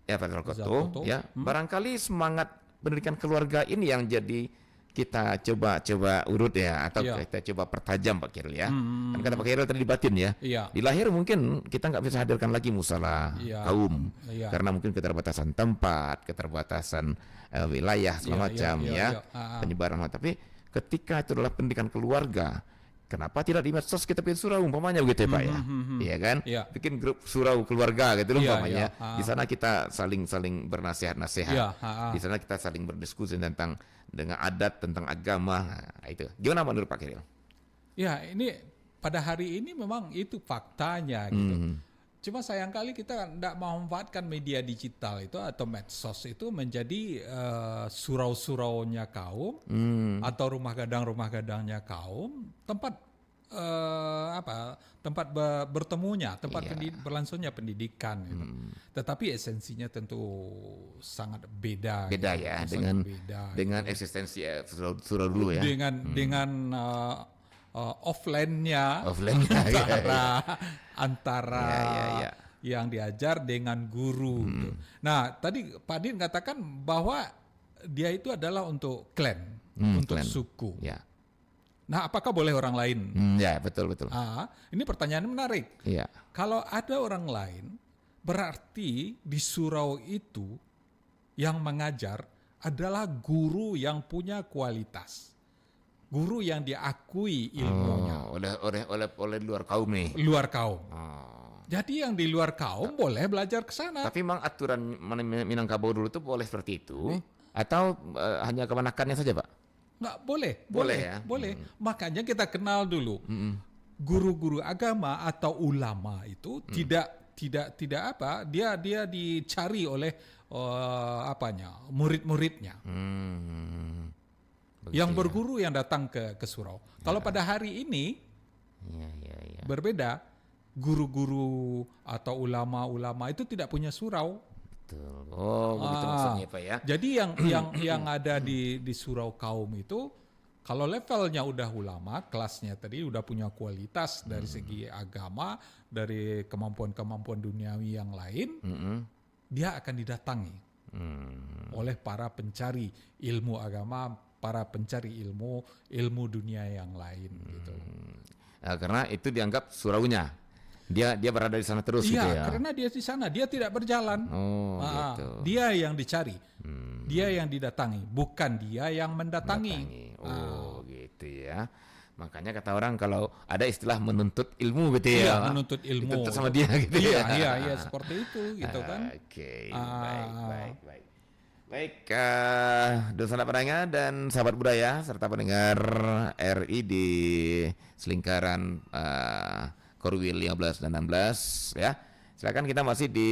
ya, Pak Rizal Koto ya. Barangkali semangat pendidikan keluarga ini yang jadi kita coba urut ya, atau kita coba pertajam Pak Khairil ya. Kan kata Pak Khairil tadi di batin ya. Di lahir mungkin kita nggak bisa hadirkan lagi musalah kaum karena mungkin keterbatasan tempat, keterbatasan wilayah segala macam penyebaran. Tapi ketika itu adalah pendidikan keluarga, kenapa tidak di medsos kita bikin surau umpamanya begitu ya Pak ya? Iya kan? Bikin grup surau keluarga gitu umpamanya. Di sana kita saling bernasihat-nasihat. Di sana kita saling berdiskusi tentang dengan adat, tentang agama. Nah, itu. Gimana menurut Pak Khairil? Ya, ini pada hari ini memang itu faktanya gitu. Cuma sayangkali kita tidak memanfaatkan media digital itu atau medsos itu menjadi surau-suraunya kaum atau rumah gadangnya kaum, tempat tempat bertemunya, tempat berlangsungnya pendidikan gitu. Tetapi esensinya tentu sangat beda gitu. Ya dengan eksistensi surau dulu ya. Dengan offline-nya antara yang diajar dengan guru. Gitu. Nah, tadi Pak Din katakan bahwa dia itu adalah untuk klan, untuk suku. Nah, apakah boleh orang lain? Ya, betul. Ini pertanyaan menarik. Kalau ada orang lain, berarti di surau itu yang mengajar adalah guru yang punya kualitas. Guru yang diakui ilmunya. Oleh luar kaum nih. Luar kaum. Jadi yang di luar kaum boleh belajar ke sana. Tapi memang aturan Minangkabau dulu itu boleh seperti itu atau hanya kemenakannya saja, Pak? Nggak boleh. Ya. Boleh. Makanya kita kenal dulu. Guru-guru agama atau ulama itu tidak dia dicari oleh murid-muridnya. Yang berguru yang datang ke surau. Kalau pada hari ini berbeda, guru-guru atau ulama-ulama itu tidak punya surau. Betul. Oh, begitu maksudnya Pak ya. Jadi yang ada di surau kaum itu, kalau levelnya udah ulama, kelasnya tadi udah punya kualitas dari segi agama, dari kemampuan-kemampuan duniawi yang lain, dia akan didatangi oleh para pencari ilmu agama, para pencari ilmu dunia yang lain gitu. Nah, karena itu dianggap suraunya. Dia berada di sana terus gitu ya. Iya, karena dia di sana, dia tidak berjalan. Gitu. Dia yang dicari. Dia yang didatangi, bukan dia yang mendatangi. Gitu ya. Makanya kata orang kalau ada istilah menuntut ilmu gitu ya. Menuntut ilmu. Dituntut sama dia gitu ya. Iya, seperti itu gitu kan. Oke, baik. Baik, dosen pendengar dan sahabat budaya serta pendengar RI di selingkaran Korwil 15 dan 16 ya. Silakan, kita masih di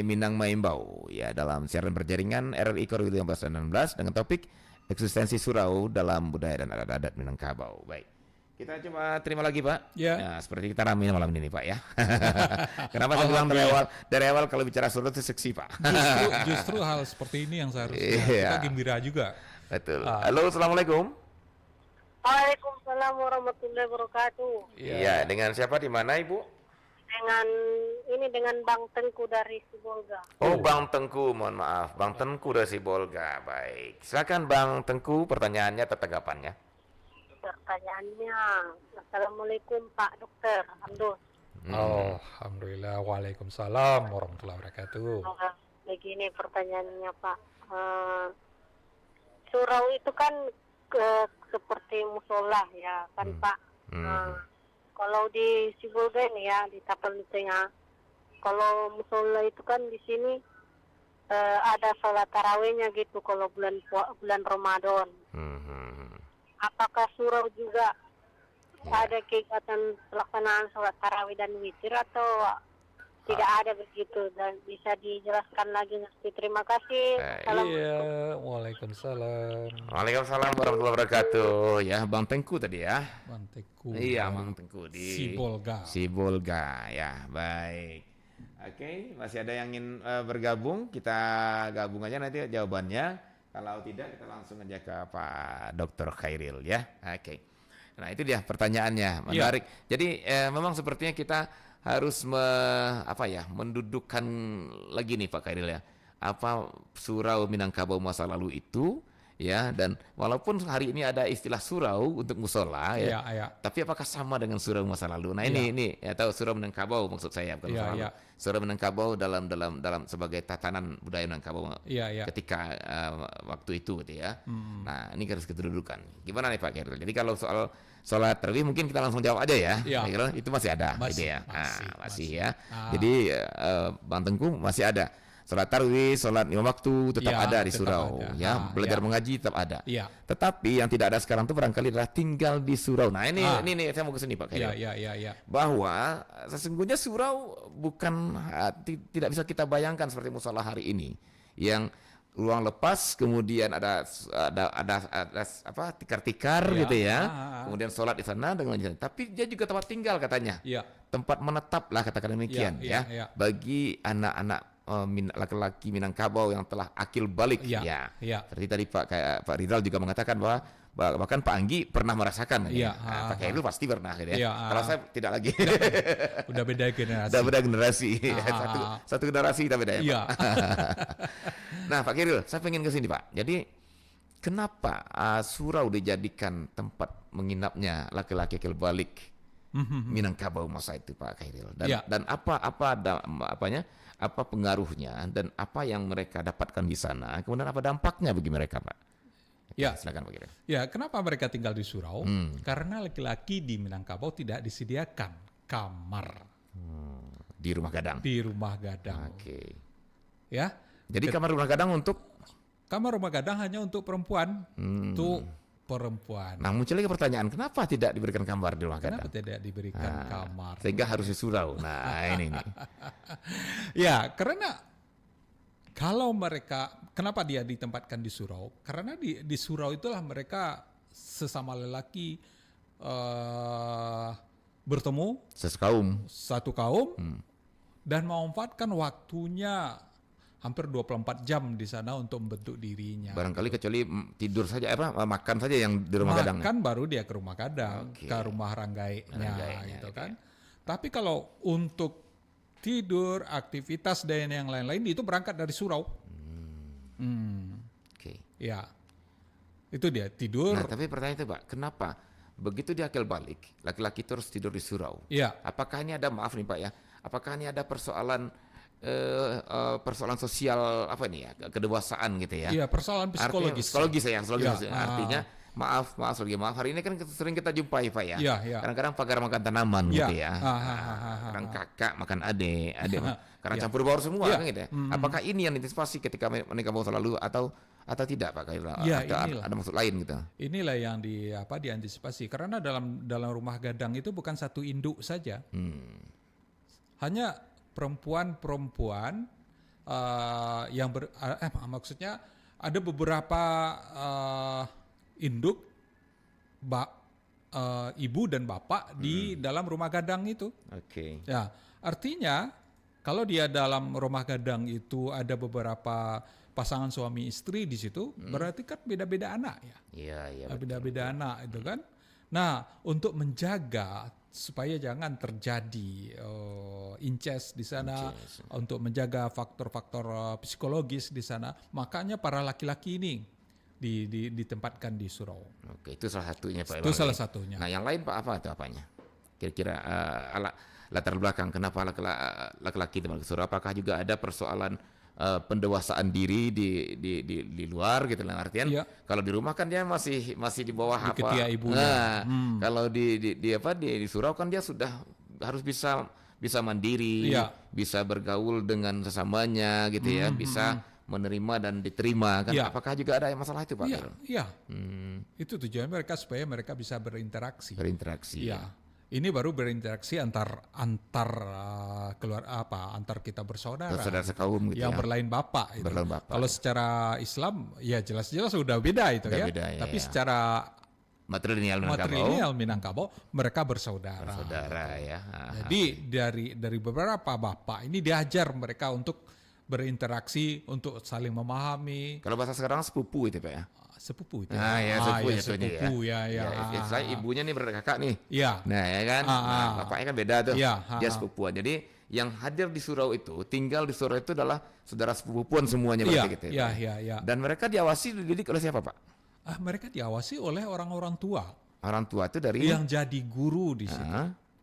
Minang Maimbau ya, dalam siaran berjaringan RRI Korwil 15 dan 16 dengan topik eksistensi surau dalam budaya dan adat-adat Minangkabau. Baik. Kita coba terima lagi Pak. Ya, seperti kita ramai malam ini Pak ya. Kenapa saya bilang dari awal kalau bicara surau itu seksi Pak. Justru hal seperti ini yang seharusnya kita gembira juga. Betul. Halo, assalamualaikum. Waalaikumsalam warahmatullahi wabarakatuh. Iya, dengan siapa, di mana Ibu? Dengan Bang Tengku dari Sibolga. Oh, Bang Tengku, mohon maaf, Bang Tengku dari Sibolga. Baik, silakan Bang Tengku, pertanyaannya atau tanggapannya. Pertanyaannya, Assalamualaikum Pak Dokter Hamdus. Alhamdulillah, waalaikumsalam warahmatullahi wabarakatuh. Begini pertanyaannya Pak, surau itu kan seperti musola ya kan Pak. Kalau di Sibolga ini ya, di Tapal Tengah, kalau musola itu kan di sini ada sholat tarawihnya gitu kalau bulan Ramadan. Apakah surau juga ada kegiatan pelaksanaan sholat tarawih dan witir atau tidak ada begitu, dan bisa dijelaskan lagi Mufti. Terima kasih. Iya, waalaikumsalam. Waalaikumsalam warahmatullahi wabarakatuh. Ya, Bang Tengku tadi ya. Bang Tengku. Iya, Bang Tengku di Sibolga. Ya, baik. Oke, masih ada yang ingin bergabung? Kita gabung aja nanti jawabannya. Kalau tidak, kita langsung aja ke Pak Dr. Khairil ya. Oke. Nah, itu dia pertanyaannya. Menarik. Jadi memang sepertinya kita harus mendudukkan lagi nih Pak Khairil ya. Apa surau Minangkabau masa lalu itu ya, dan walaupun hari ini ada istilah surau untuk musola ya, tapi apakah sama dengan surau masa lalu? Nah, ini ya, tahu surau Minangkabau maksud saya, bukan masa lalu. Surau Minangkabau dalam sebagai tatanan budaya Minangkabau ketika waktu itu gitu ya. Nah, ini harus kita dudukan. Gimana nih Pak Khairil? Jadi kalau soal sholat tarawih mungkin kita langsung jawab aja ya. Itu masih ada gitu ya. Masih ya. Jadi Bang Tengku masih ada. Sholat tarawih, sholat 5 waktu tetap ada di surau ya. Belajar mengaji tetap ada. Tetapi yang tidak ada sekarang itu barangkali adalah tinggal di surau. Nah, ini saya mau ke sini Pak Khairil. Bahwa sesungguhnya surau bukan tidak bisa kita bayangkan seperti musola hari ini yang ruang lepas, kemudian ada tikar-tikar gitu ya. Kemudian sholat di sana dengan tapi dia juga tempat tinggal katanya. Tempat menetap lah katakan demikian ya. Bagi anak-anak laki-laki Minangkabau yang telah akil balik Seperti tadi Pak Rizal juga mengatakan bahwa bahkan Pak Anggi pernah merasakan Pak Khairil pasti pernah gitu ya. Kalau saya tidak lagi. Udah beda generasi. Udah beda generasi. Satu generasi kita beda ya. Nah, Pak Khairil, saya pengen ke sini Pak. Jadi kenapa surau dijadikan tempat menginapnya laki-laki akil balik Minangkabau masa itu Pak Khairil? Dan apa pengaruhnya dan apa yang mereka dapatkan di sana, kemudian apa dampaknya bagi mereka Pak? Silakan Pak Khairil. Kenapa mereka tinggal di surau? Karena laki-laki di Minangkabau tidak disediakan kamar di rumah gadang. Oke. Ya. Jadi kamar rumah gadang kamar rumah gadang hanya untuk perempuan. Untuk perempuan. Nah, muncul lagi pertanyaan, kenapa tidak diberikan kamar di rumah gadang? Kenapa tidak diberikan kamar? Sehingga harus di surau. Nah, ini nih. Karena kalau mereka, kenapa dia ditempatkan di surau? Karena di surau itulah mereka sesama lelaki bertemu, satu kaum, dan memanfaatkan waktunya hampir 24 jam di sana untuk membentuk dirinya. Barangkali kecuali tidur saja, makan saja yang di rumah gadang. Makan baru dia ke rumah gadang, ke rumah ranggainya gitu kan. Tapi kalau untuk tidur, aktivitas dan yang lain-lain itu berangkat dari surau. Ya, itu dia tidur. Nah, tapi pertanyaan itu Pak, kenapa begitu dia akil balik, laki-laki terus tidur di surau? Apakah ini ada, maaf nih Pak ya, apakah ini ada persoalan sosial kedewasaan gitu ya? Iya, persoalan psikologis. Artinya maaf hari ini kan sering kita jumpai Pak ya. Kadang-kadang pagar makan tanaman gitu ya. Kadang kakak makan adik karena campur baur semua kan gitu ya. Apakah ini yang diantisipasi ketika menikah masa lalu atau tidak Pak Khairil? Ada maksud lain gitu. Inilah yang diantisipasi karena dalam rumah gadang itu bukan satu induk saja. Hanya perempuan yang maksudnya ada beberapa induk ibu dan bapak di dalam rumah gadang itu. Ya, artinya kalau dia dalam rumah gadang itu ada beberapa pasangan suami istri di situ, berarti kan beda-beda anak ya. Iya. Beda-beda anak itu kan. Nah, untuk menjaga supaya jangan terjadi incest di sana, untuk menjaga faktor-faktor psikologis di sana, makanya para laki-laki ini ditempatkan di surau. Oke, itu salah satunya Pak. Itu salah satunya. Nah, yang lain Pak apa itu apanya? Kira-kira latar belakang kenapa laki-laki ditempatkan di surau? Apakah juga ada persoalan pendewasaan diri di luar gitu lah, artian kalau di rumah kan dia masih di bawah ibunya. Kalau di surau kan dia sudah harus bisa mandiri, bisa bergaul dengan sesamanya gitu ya, bisa menerima dan diterima kan? Ya. Apakah juga ada masalah itu Pak? Iya. Itu tujuan mereka supaya mereka bisa berinteraksi. Berinteraksi. Iya. Ini baru berinteraksi antar kita bersaudara. Saudara sekaum gitu yang ya. berlain bapak itu. Berlain bapak. Kalau secara Islam ya jelas-jelas sudah beda itu Udah ya. beda, Tapi ya. secara matrilineal Minangkabau mereka bersaudara. Bersaudara ya. Jadi dari beberapa bapak ini diajar mereka untuk berinteraksi, untuk saling memahami. Kalau bahasa sekarang sepupu itu Pak ya. Sepupu itu. Sepupu ya. Saya ibunya nih berkakak nih. Iya. Nah ya kan. Bapaknya kan beda tuh. Iya. Dia sepupuan. Jadi yang hadir di surau itu, tinggal di surau itu adalah saudara sepupuan semuanya berarti gitu. Iya. Dan mereka diawasi, dididik oleh siapa Pak? Mereka diawasi oleh orang-orang tua. Orang tua itu dari yang jadi guru di situ.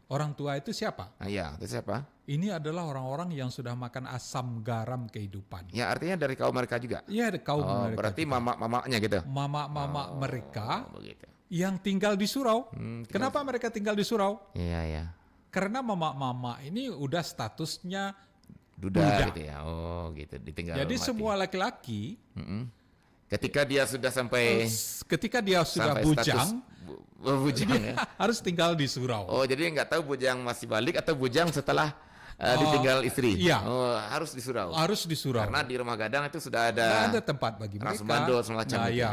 Orang tua itu siapa? Iya, itu siapa? Ini adalah orang-orang yang sudah makan asam garam kehidupan. Ya, artinya dari kaum mereka juga. Iya, dari kaum mereka. Berarti mama-mamanya gitu. Mama-mama mereka begitu. Yang tinggal di surau. Kenapa mereka tinggal di surau? Iya. Karena mama-mama ini udah statusnya duda gitu ya. Oh, gitu. Ditinggal Jadi mati. semua laki-laki ketika dia sudah sampai bujang, bujang ya. harus tinggal di surau. Oh, jadi nggak tahu bujang masih balik atau bujang setelah ditinggal istri. Iya. Oh, harus di surau. Harus di surau. Karena di rumah gadang itu sudah ada. Nggak ada tempat bagi mereka. Bandul semacam itu. Iya.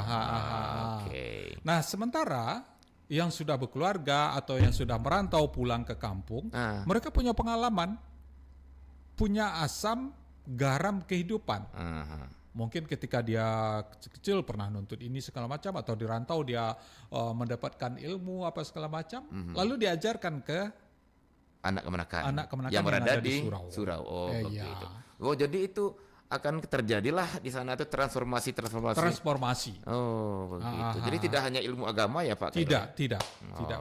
Oke. Nah, sementara yang sudah berkeluarga atau yang sudah merantau pulang ke kampung, mereka punya pengalaman, punya asam garam kehidupan. Mungkin ketika dia kecil pernah nuntut ini segala macam, atau di rantau dia mendapatkan ilmu apa segala macam, lalu diajarkan ke anak kemenakan yang berada di surau. Oh, begitu. Oh, jadi itu akan terjadilah di sana itu transformasi. Oh, begitu. Jadi tidak hanya ilmu agama ya Pak? Tidak,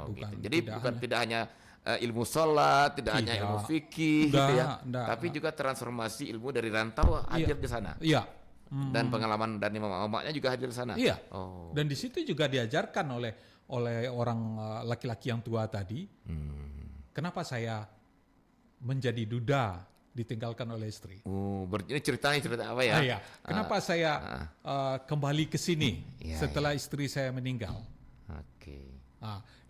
bukan. Gitu. Jadi tidak hanya ilmu sholat, tidak hanya ilmu fikih gitu ya, tapi juga transformasi ilmu dari rantau hadir di sana. Iya. Dan pengalaman dari mama-mamanya juga hadir di sana. Iya. Dan di situ juga diajarkan oleh orang laki-laki yang tua tadi. Kenapa saya menjadi duda ditinggalkan oleh istri? Ini cerita apa ya? Iya. Kenapa saya kembali ke sini setelah istri saya meninggal? Oke.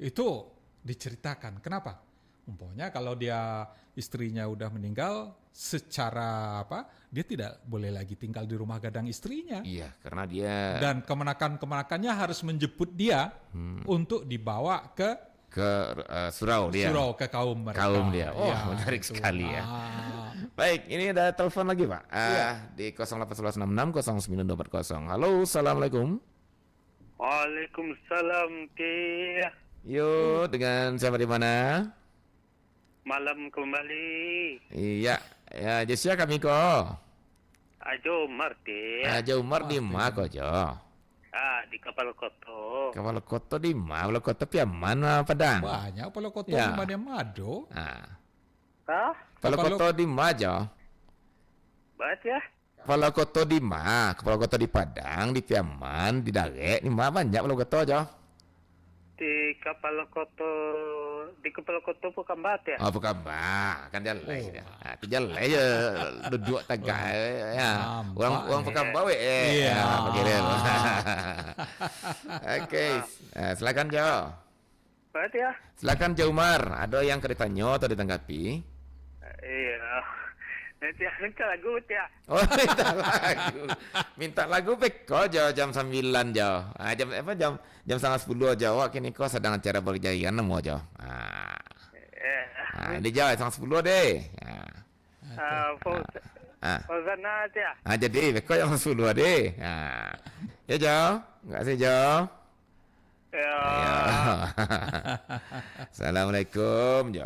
Itu diceritakan. Kenapa? Umpamanya kalau dia istrinya udah meninggal, secara dia tidak boleh lagi tinggal di rumah gadang istrinya. Iya, karena dia dan kemenakannya harus menjemput dia untuk dibawa ke surau dia. Surau ke kaum mereka. Kaum dia. Oh, menarik sekali ya. Baik, ini ada telepon lagi Pak. Di 0811660940. Halo, assalamualaikum. Waalaikumsalam. Yuk, dengan siapa di mana? Malam kembali. Iya, ya Jesia kami ko. Ajo Marti. Ajo Umar di mana ko jo? Di Kapal Koto. Kapal Koto di mana? Kapal Koto pian mana Padang? Banyak Kapal Koto di mana Mado. Kapal Koto di mana jo? Baca. Kapal Koto di mana? Kapal Koto di Padang, di Piaman, di Dage, di mana banyak Kapal Koto jo? Di Kapal Koto bukan bat ya? Oh, bukan bat, kan jalan ya. Jalan ya, duduk tagay ya. Uang pekan bawe Iya. Oke, silakan Jo. Bat ya? Silakan Jo Umar, ada yang ditanya atau ditanggapi? Iya. Nanti minta lagu ya. Oh, minta lagu peko Jo jam 9 Jo. Jam 9:30 Jo. Kini kau sedang acara berjalan nemu Jo. Di Jo 9:10 deh. Fauzana aja. Jadi peko jam 10 deh. Ya Jo, enggak sih Jo. Ya. Assalamualaikum Jo.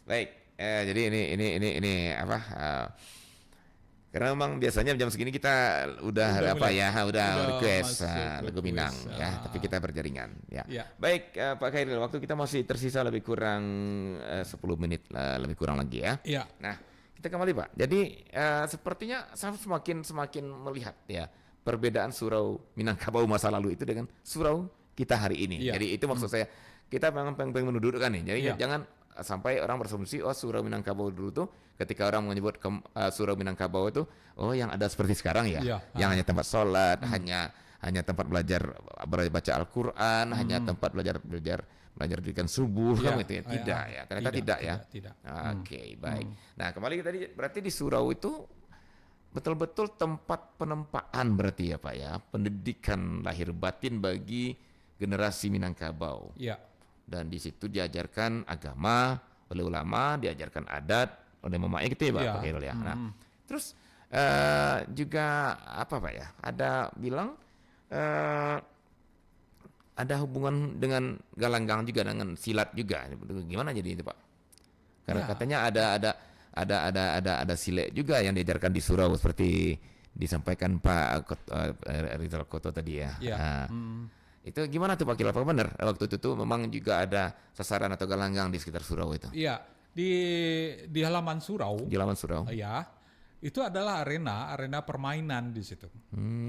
Baik. Jadi ini apa? Karena memang biasanya jam segini kita udah request lagu Minang ya, tapi kita berjaringan ya. Baik Pak Khairil, waktu kita masih tersisa lebih kurang 10 menit lebih kurang lagi ya. Nah, kita kembali Pak. Jadi sepertinya saya semakin melihat ya perbedaan surau Minangkabau masa lalu itu dengan surau kita hari ini. Jadi itu maksud saya, kita memang pengen menundukkan nih. Jadi jangan sampai orang berasumsi surau Minangkabau dulu tuh ketika orang menyebut surau Minangkabau itu yang ada seperti sekarang ya, yang hanya tempat sholat, hanya tempat belajar baca Al-Qur'an, hanya tempat belajar dirikan subuh gitu ya. Tidak ya. Ternyata tidak ya. Tidak. Oke, baik. Nah, kembali tadi berarti di surau itu betul-betul tempat penempaan berarti ya Pak ya, pendidikan lahir batin bagi generasi Minangkabau. Iya. Dan di situ diajarkan agama oleh ulama, diajarkan adat oleh mamae gitu ya Pak Khairul ya. Nah, terus juga apa Pak ya? Ada bilang ada hubungan dengan galanggang juga, dengan silat juga. Gimana jadi itu Pak? Karena katanya ada silet juga yang diajarkan di surau seperti disampaikan Pak Rizal Koto tadi ya. Itu gimana tuh Pak Khairul? Apa benar waktu itu tuh memang juga ada sasaran atau galanggang di sekitar surau itu? Iya, di halaman surau. Di halaman surau. Iya. Itu adalah arena permainan di situ.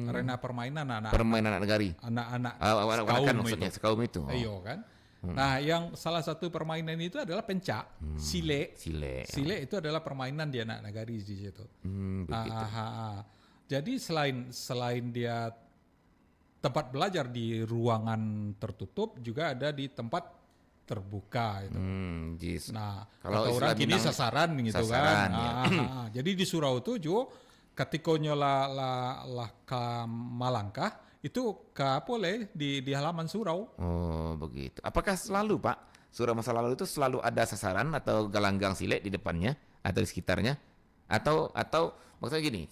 Arena permainan anak-anak. Permainan anak negari. Anak-anak sekaum itu. Iya kan. Nah, yang salah satu permainan itu adalah pencak, sile. Sile itu adalah permainan di anak negari di situ. Jadi selain dia tempat belajar di ruangan tertutup, juga ada di tempat terbuka itu. Nah, kalau orang kini sasaran gitu kan. Jadi di surau itu juga ketika lah ke Malangkah itu boleh di halaman surau. Oh, begitu. Apakah selalu Pak surau masa lalu itu selalu ada sasaran atau galanggang silet di depannya atau di sekitarnya? Atau maksudnya gini,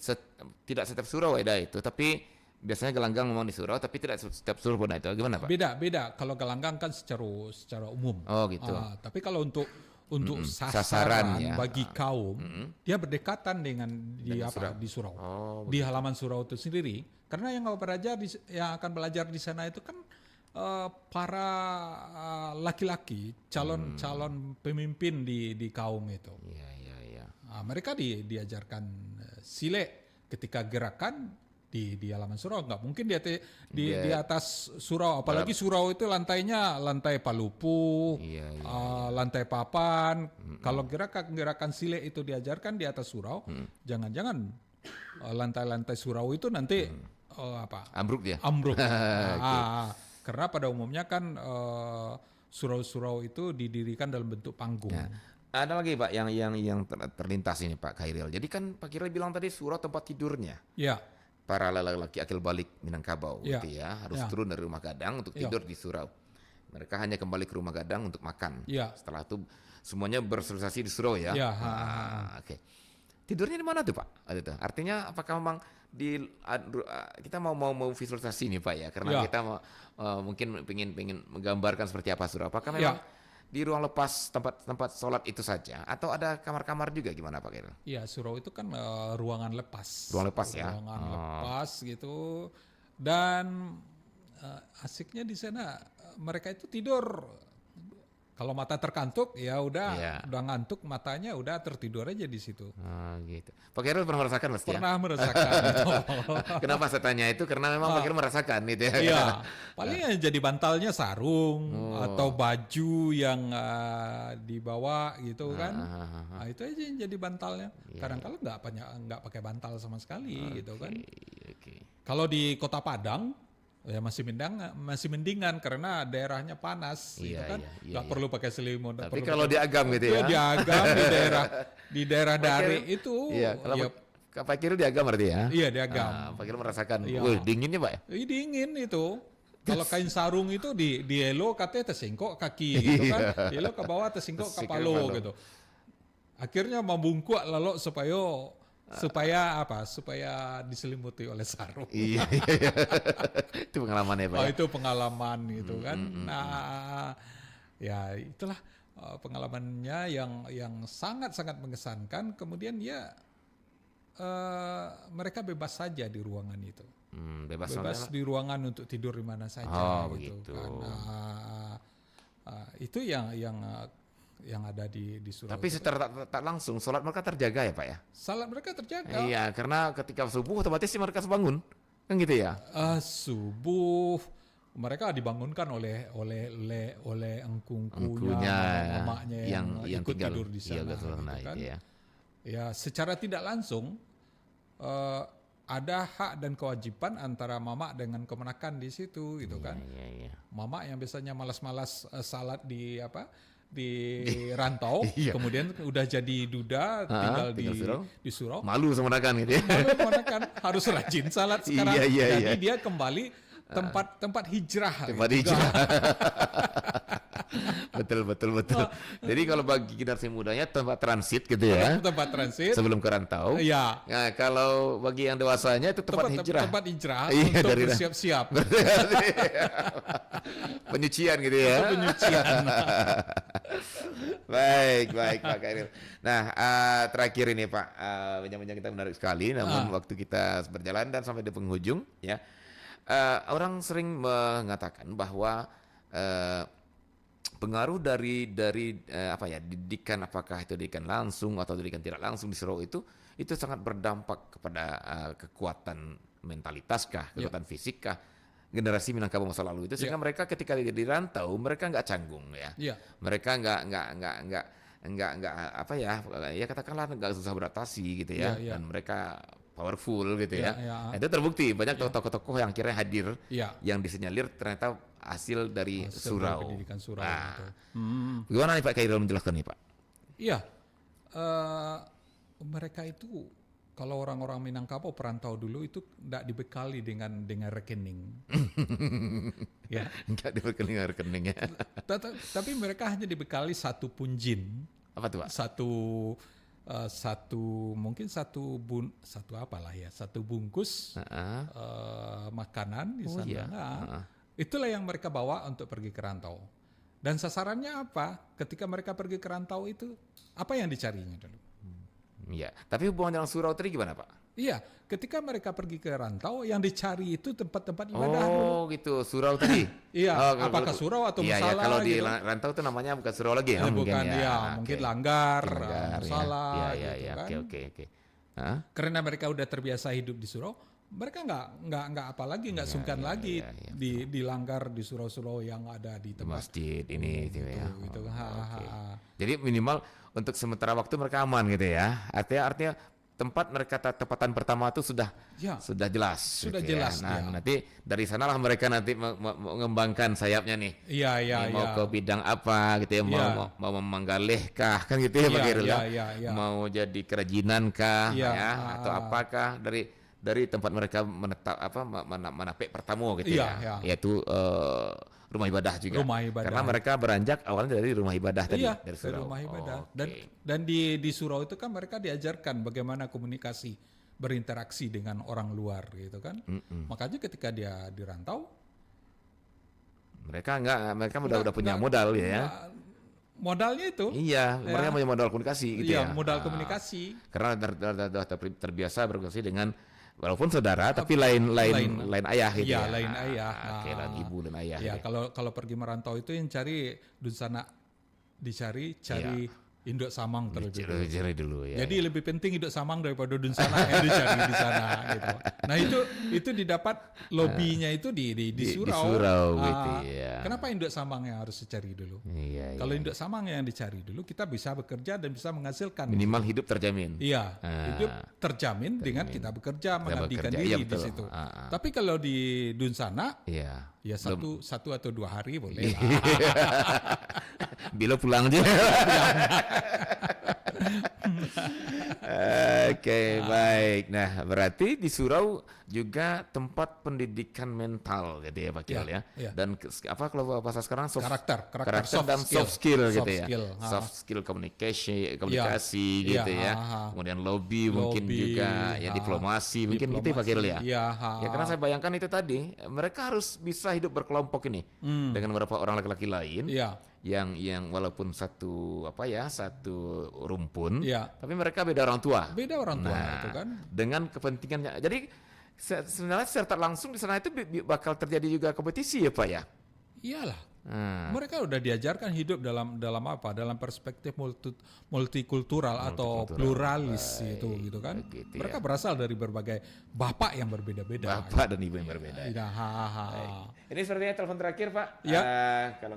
tidak setiap surau ada itu, tapi biasanya galanggang memang di surau, tapi tidak setiap surau pun itu. Gimana Pak? Beda. Kalau galanggang kan secara umum. Oh gitu. Tapi kalau untuk sasaran bagi kaum, dia berdekatan dengan di surau. Di halaman surau itu sendiri. Karena yang akan belajar di sana itu kan para laki-laki, calon pemimpin di kaum itu. Iya. Mereka diajarkan silet ketika gerakan di halaman surau. Nggak mungkin di atas surau, apalagi surau itu lantai palupu, lantai papan. Kalau gerakan silet itu diajarkan di atas surau, jangan-jangan lantai-lantai surau itu nanti ambruk dia. Ambruk. Karena pada umumnya kan surau-surau itu didirikan dalam bentuk panggung. Ada lagi Pak yang terlintas ini Pak Khairil. Jadi kan Pak Khairil bilang tadi surau tempat tidurnya. Iya. Para lelaki akil balik Minangkabau gitu ya, harus turun dari rumah gadang untuk tidur di surau. Mereka hanya kembali ke rumah gadang untuk makan. Setelah itu semuanya bersosialisasi di surau ya. Oke. Tidurnya di mana tuh Pak? Artinya apakah memang kita mau visualisasi nih Pak ya, karena kita mungkin pengen menggambarkan seperti apa surau. Apakah memang di ruang lepas tempat sholat itu saja atau ada kamar-kamar juga, gimana Pak Khairil? Iya, surau itu kan ruangan lepas. Ruang lepas ya. Ruangan lepas gitu. Dan asiknya di sana mereka itu tidur. Kalau mata terkantuk ya udah ngantuk matanya, udah tertidur aja di situ. Gitu. Pak Khairil pernah merasakan pasti ya? Pernah merasakan. Kenapa saya tanya itu? Karena memang Pak Khairil merasakan gitu ya. Iya. Paling jadi bantalnya sarung atau baju yang dibawa gitu kan. Nah, itu aja yang jadi bantalnya. Kadang-kadang nggak pakai bantal sama sekali gitu kan. Kalau di Kota Padang ya masih mendingan karena daerahnya panas gitu kan, nggak perlu pakai selimut. Tapi kalau di Agam gitu ya? Di Agam di daerah Dari itu. Kalau Pak Khairil di Agam berarti ya? Iya di Agam. Pak Khairil merasakan, dinginnya Pak ya? Dingin itu. Kalau kain sarung itu di elo katanya tersingkok kaki gitu kan, elo ke bawah tersingkok kepala gitu. Akhirnya membungkuk lalu supaya diselimuti oleh sarung. Iya. Itu pengalaman ya Pak. Itu pengalaman gitu kan. Nah, ya itulah pengalamannya yang sangat-sangat mengesankan. Kemudian mereka bebas saja di ruangan itu. Bebas di ruangan untuk tidur di mana saja gitu kan. Itu yang ada di surau. Tapi secara tak langsung sholat mereka terjaga ya Pak ya? Sholat mereka terjaga. Iya, karena ketika subuh otomatis mereka bangun, kan gitu ya? Subuh mereka dibangunkan oleh engkungkunya, mamanya yang ikut tinggal, tidur di sana. Betul, gitu nah, kan. ya. Ya, secara tidak langsung ada hak dan kewajiban antara mama dengan kemenakan di situ, gitu kan. Mama yang biasanya malas-malas salat di rantau, kemudian udah jadi duda, tinggal di surau. Malu sama menakan gitu ya. Malu sama menakan, harus rajin salat sekarang. Jadi dia kembali tempat hijrah. Tempat hijrah. Betul. Jadi kalau bagi generasi mudanya tempat transit gitu ya. Tempat transit. Sebelum ke rantau. Iya. Nah, kalau bagi yang dewasanya itu tempat hijrah. Tempat hijrah untuk bersiap-siap. Penyucian gitu ya. Penyucian. Baik Pak Khairil. Nah, terakhir ini Pak, bincang-bincang kita menarik sekali, namun waktu kita berjalan dan sampai di penghujung ya. Orang sering mengatakan bahwa pengaruh dari didikan, apakah itu didikan langsung atau didikan tidak langsung di surau itu sangat berdampak kepada kekuatan mentalitas kekuatan fisik generasi Minangkabau masa lalu itu, sehingga mereka ketika di rantau mereka nggak canggung ya. Mereka nggak katakanlah nggak susah beradaptasi gitu ya. Dan mereka powerful gitu ya. Itu terbukti banyak tokoh-tokoh yang akhirnya hadir yang disinyalir ternyata hasil dari surau. Pendidikan surau. Gimana nih Pak Khairil menjelaskan nih Pak? Iya, mereka itu kalau orang-orang Minangkabau perantau dulu itu tidak dibekali dengan rekening. Ya, nggak dibekali dengan rekening ya. Tapi mereka hanya dibekali satu punjin. Apa tuh Pak? Satu bungkus makanan di sana. Itulah yang mereka bawa untuk pergi ke rantau. Dan sasarannya apa? Ketika mereka pergi ke rantau itu apa yang dicarinya dulu? Iya, tapi hubungan dengan surau tadi gimana Pak? Iya, ketika mereka pergi ke rantau yang dicari itu tempat-tempat ibadah dulu. Oh gitu, surau tadi. Iya, apakah surau atau musala? Iya, kalau di rantau itu namanya bukan surau lagi ya? Bukan, mungkin langgar, musala. Iya, oke. Karena mereka udah terbiasa hidup di surau, mereka nggak apalagi nggak sungkan lagi di langgar, di surau-surau yang ada di tempat masjid ini gitu ya. Gitu. Jadi minimal untuk sementara waktu mereka aman gitu ya. Artinya tempat mereka tempatan pertama itu sudah jelas. Sudah gitu jelas. Ya. Nah, nanti dari sanalah mereka nanti mengembangkan sayapnya nih. Iya. Mau ke bidang apa gitu ya? Mau memanggaleh kah kan gitu ya Pak Khairil ya? Mau jadi kerajinan kah atau apakah dari tempat mereka menapik pertama gitu ya. Yaitu rumah ibadah juga. Karena mereka beranjak awalnya dari rumah ibadah tadi, dari surau. Rumah ibadah. Dan di surau itu kan mereka diajarkan bagaimana komunikasi, berinteraksi dengan orang luar gitu kan. Makanya ketika dia di rantau, mereka udah punya modal ya. Modalnya itu. Iya, mereka punya modal komunikasi gitu ya. Iya, modal komunikasi. Karena terbiasa berkomunikasi dengan walaupun saudara tapi lain ayah gitu ya. Iya, lain ayah. Lain ibu dan ayah. Ya, kalau pergi merantau itu yang cari dunsana dicari induk samang terlebih dulu ya. Jadi lebih penting induk samang daripada dunsana yang dicari di sana gitu. Nah, itu didapat lobbynya itu di surau. Di surau gitu ya. Kenapa induk samang yang harus dicari dulu? Kalau induk samang yang dicari dulu, kita bisa bekerja dan bisa menghasilkan. Minimal hidup terjamin. Iya, hidup terjamin dengan kita bekerja, mengabdikan diri di situ. Tapi kalau di dunsana, ya satu atau 2 hari boleh lah. Bila pulang aja. Oke, baik. Nah, berarti di surau juga tempat pendidikan mental gitu ya Pak Khairil ya. Dan kalau bahasa sekarang karakter dan soft skill gitu ya. Soft skill komunikasi gitu ya. Kemudian lobby mungkin juga ya, diplomasi mungkin gitu Pak Khairil ya. Ya karena saya bayangkan itu tadi mereka harus bisa hidup berkelompok ini dengan beberapa orang laki-laki lain. Yang walaupun satu rumpun, tapi mereka beda orang tua. Itu kan. Dengan kepentingannya. Jadi sebenarnya secara langsung di sana itu bakal terjadi juga kompetisi ya Pak ya. Iyalah. Mereka udah diajarkan hidup dalam apa? Dalam perspektif multikultural atau pluralis gitu kan. Gitu, mereka berasal dari berbagai bapak yang berbeda-beda. Bapak dan ibu yang berbeda. Ini sepertinya telepon terakhir, Pak. Ya. Kalau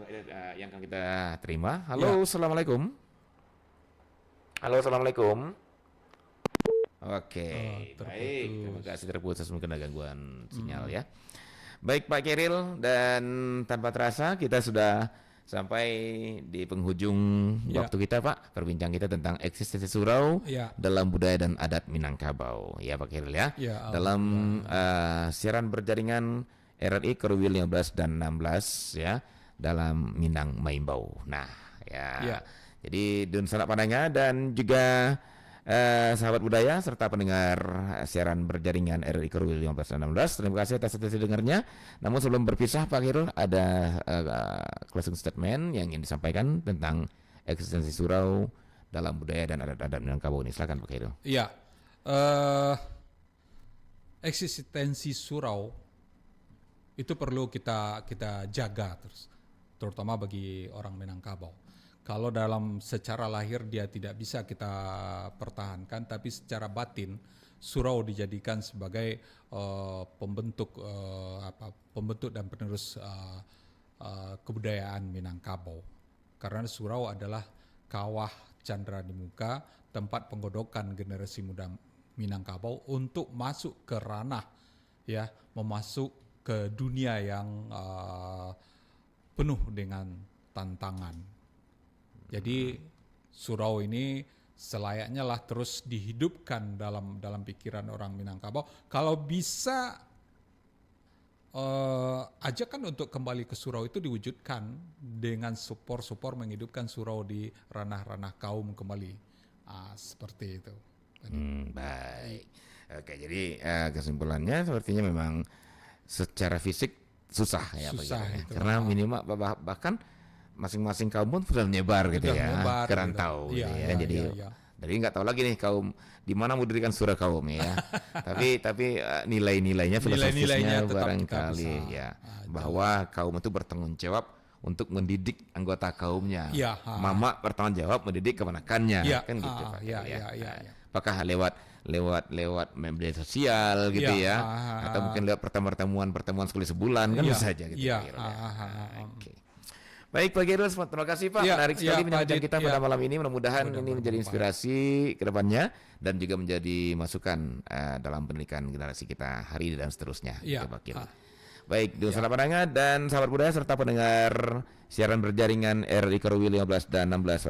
yang akan kita terima. Halo, Assalamualaikum. Halo, Assalamualaikum. Oke, baik. Terima kasih, terputus mungkin ada gangguan sinyal ya. Baik Pak Khairil, dan tanpa terasa kita sudah sampai di penghujung waktu kita, Pak. Perbincang kita tentang eksistensi surau dalam budaya dan adat Minangkabau. Ya Pak Khairil ya. Dalam siaran berjaringan RRI Korwil 15 dan 16 ya dalam Minang Maimbau. Nah, ya. Jadi dun sanak pandangnya dan juga sahabat budaya serta pendengar siaran berjaringan RRI Korwil 15 dan 16. Terima kasih atas atensi dengarnya. Namun sebelum berpisah Pak Khairil, ada closing statement yang ingin disampaikan tentang eksistensi surau dalam budaya dan adat-adat Minangkabau ini. Silakan Pak Khairil. Iya. Eksistensi surau itu perlu kita jaga terus, terutama bagi orang Minangkabau. Kalau dalam secara lahir dia tidak bisa kita pertahankan, tapi secara batin surau dijadikan sebagai pembentuk dan penerus kebudayaan Minangkabau. Karena surau adalah kawah candra di muka, tempat penggodokan generasi muda Minangkabau untuk masuk ke ranah memasuk ke dunia yang penuh dengan tantangan. Jadi surau ini selayaknya lah terus dihidupkan dalam pikiran orang Minangkabau. Kalau bisa ajakan untuk kembali ke surau itu diwujudkan dengan support menghidupkan surau di ranah-ranah kaum kembali. Seperti itu. Baik. Oke, jadi kesimpulannya sepertinya memang secara fisik susah ya Pak. Karena minimal bahkan masing-masing kaum pun sudah menyebar gitu ya, kerantau gitu ya. Jadi nggak tahu lagi nih kaum di mana mau dirikan surau kaum ya. tapi nilai-nilainya filosofisnya barangkali bahwa kaum itu bertanggung jawab untuk mendidik anggota kaumnya. Mama bertanggung jawab mendidik keponakannya, kan gitu Pak. Apakah lewat media sosial gitu atau mungkin lewat pertemuan sekali sebulan kan bisa aja gitu. Baik Pak Khairil, terima kasih Pak. Menarik sekali bincang kita pada malam ini. Mudah-mudahan ini menjadi inspirasi ke depannya dan juga menjadi masukan dalam pendidikan generasi kita hari ini dan seterusnya. Pak Khairil. Baik, di sana pandangan dan sahabat budaya serta pendengar siaran berjaringan RRI Korwil 15 dan 16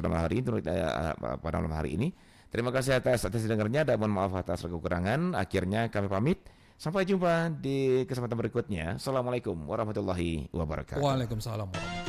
pada malam hari ini. Terima kasih atas dengarnya dan mohon maaf atas kekurangan. Akhirnya kami pamit. Sampai jumpa di kesempatan berikutnya. Assalamualaikum warahmatullahi wabarakatuh. Waalaikumsalam warahmatullahi wabarakatuh.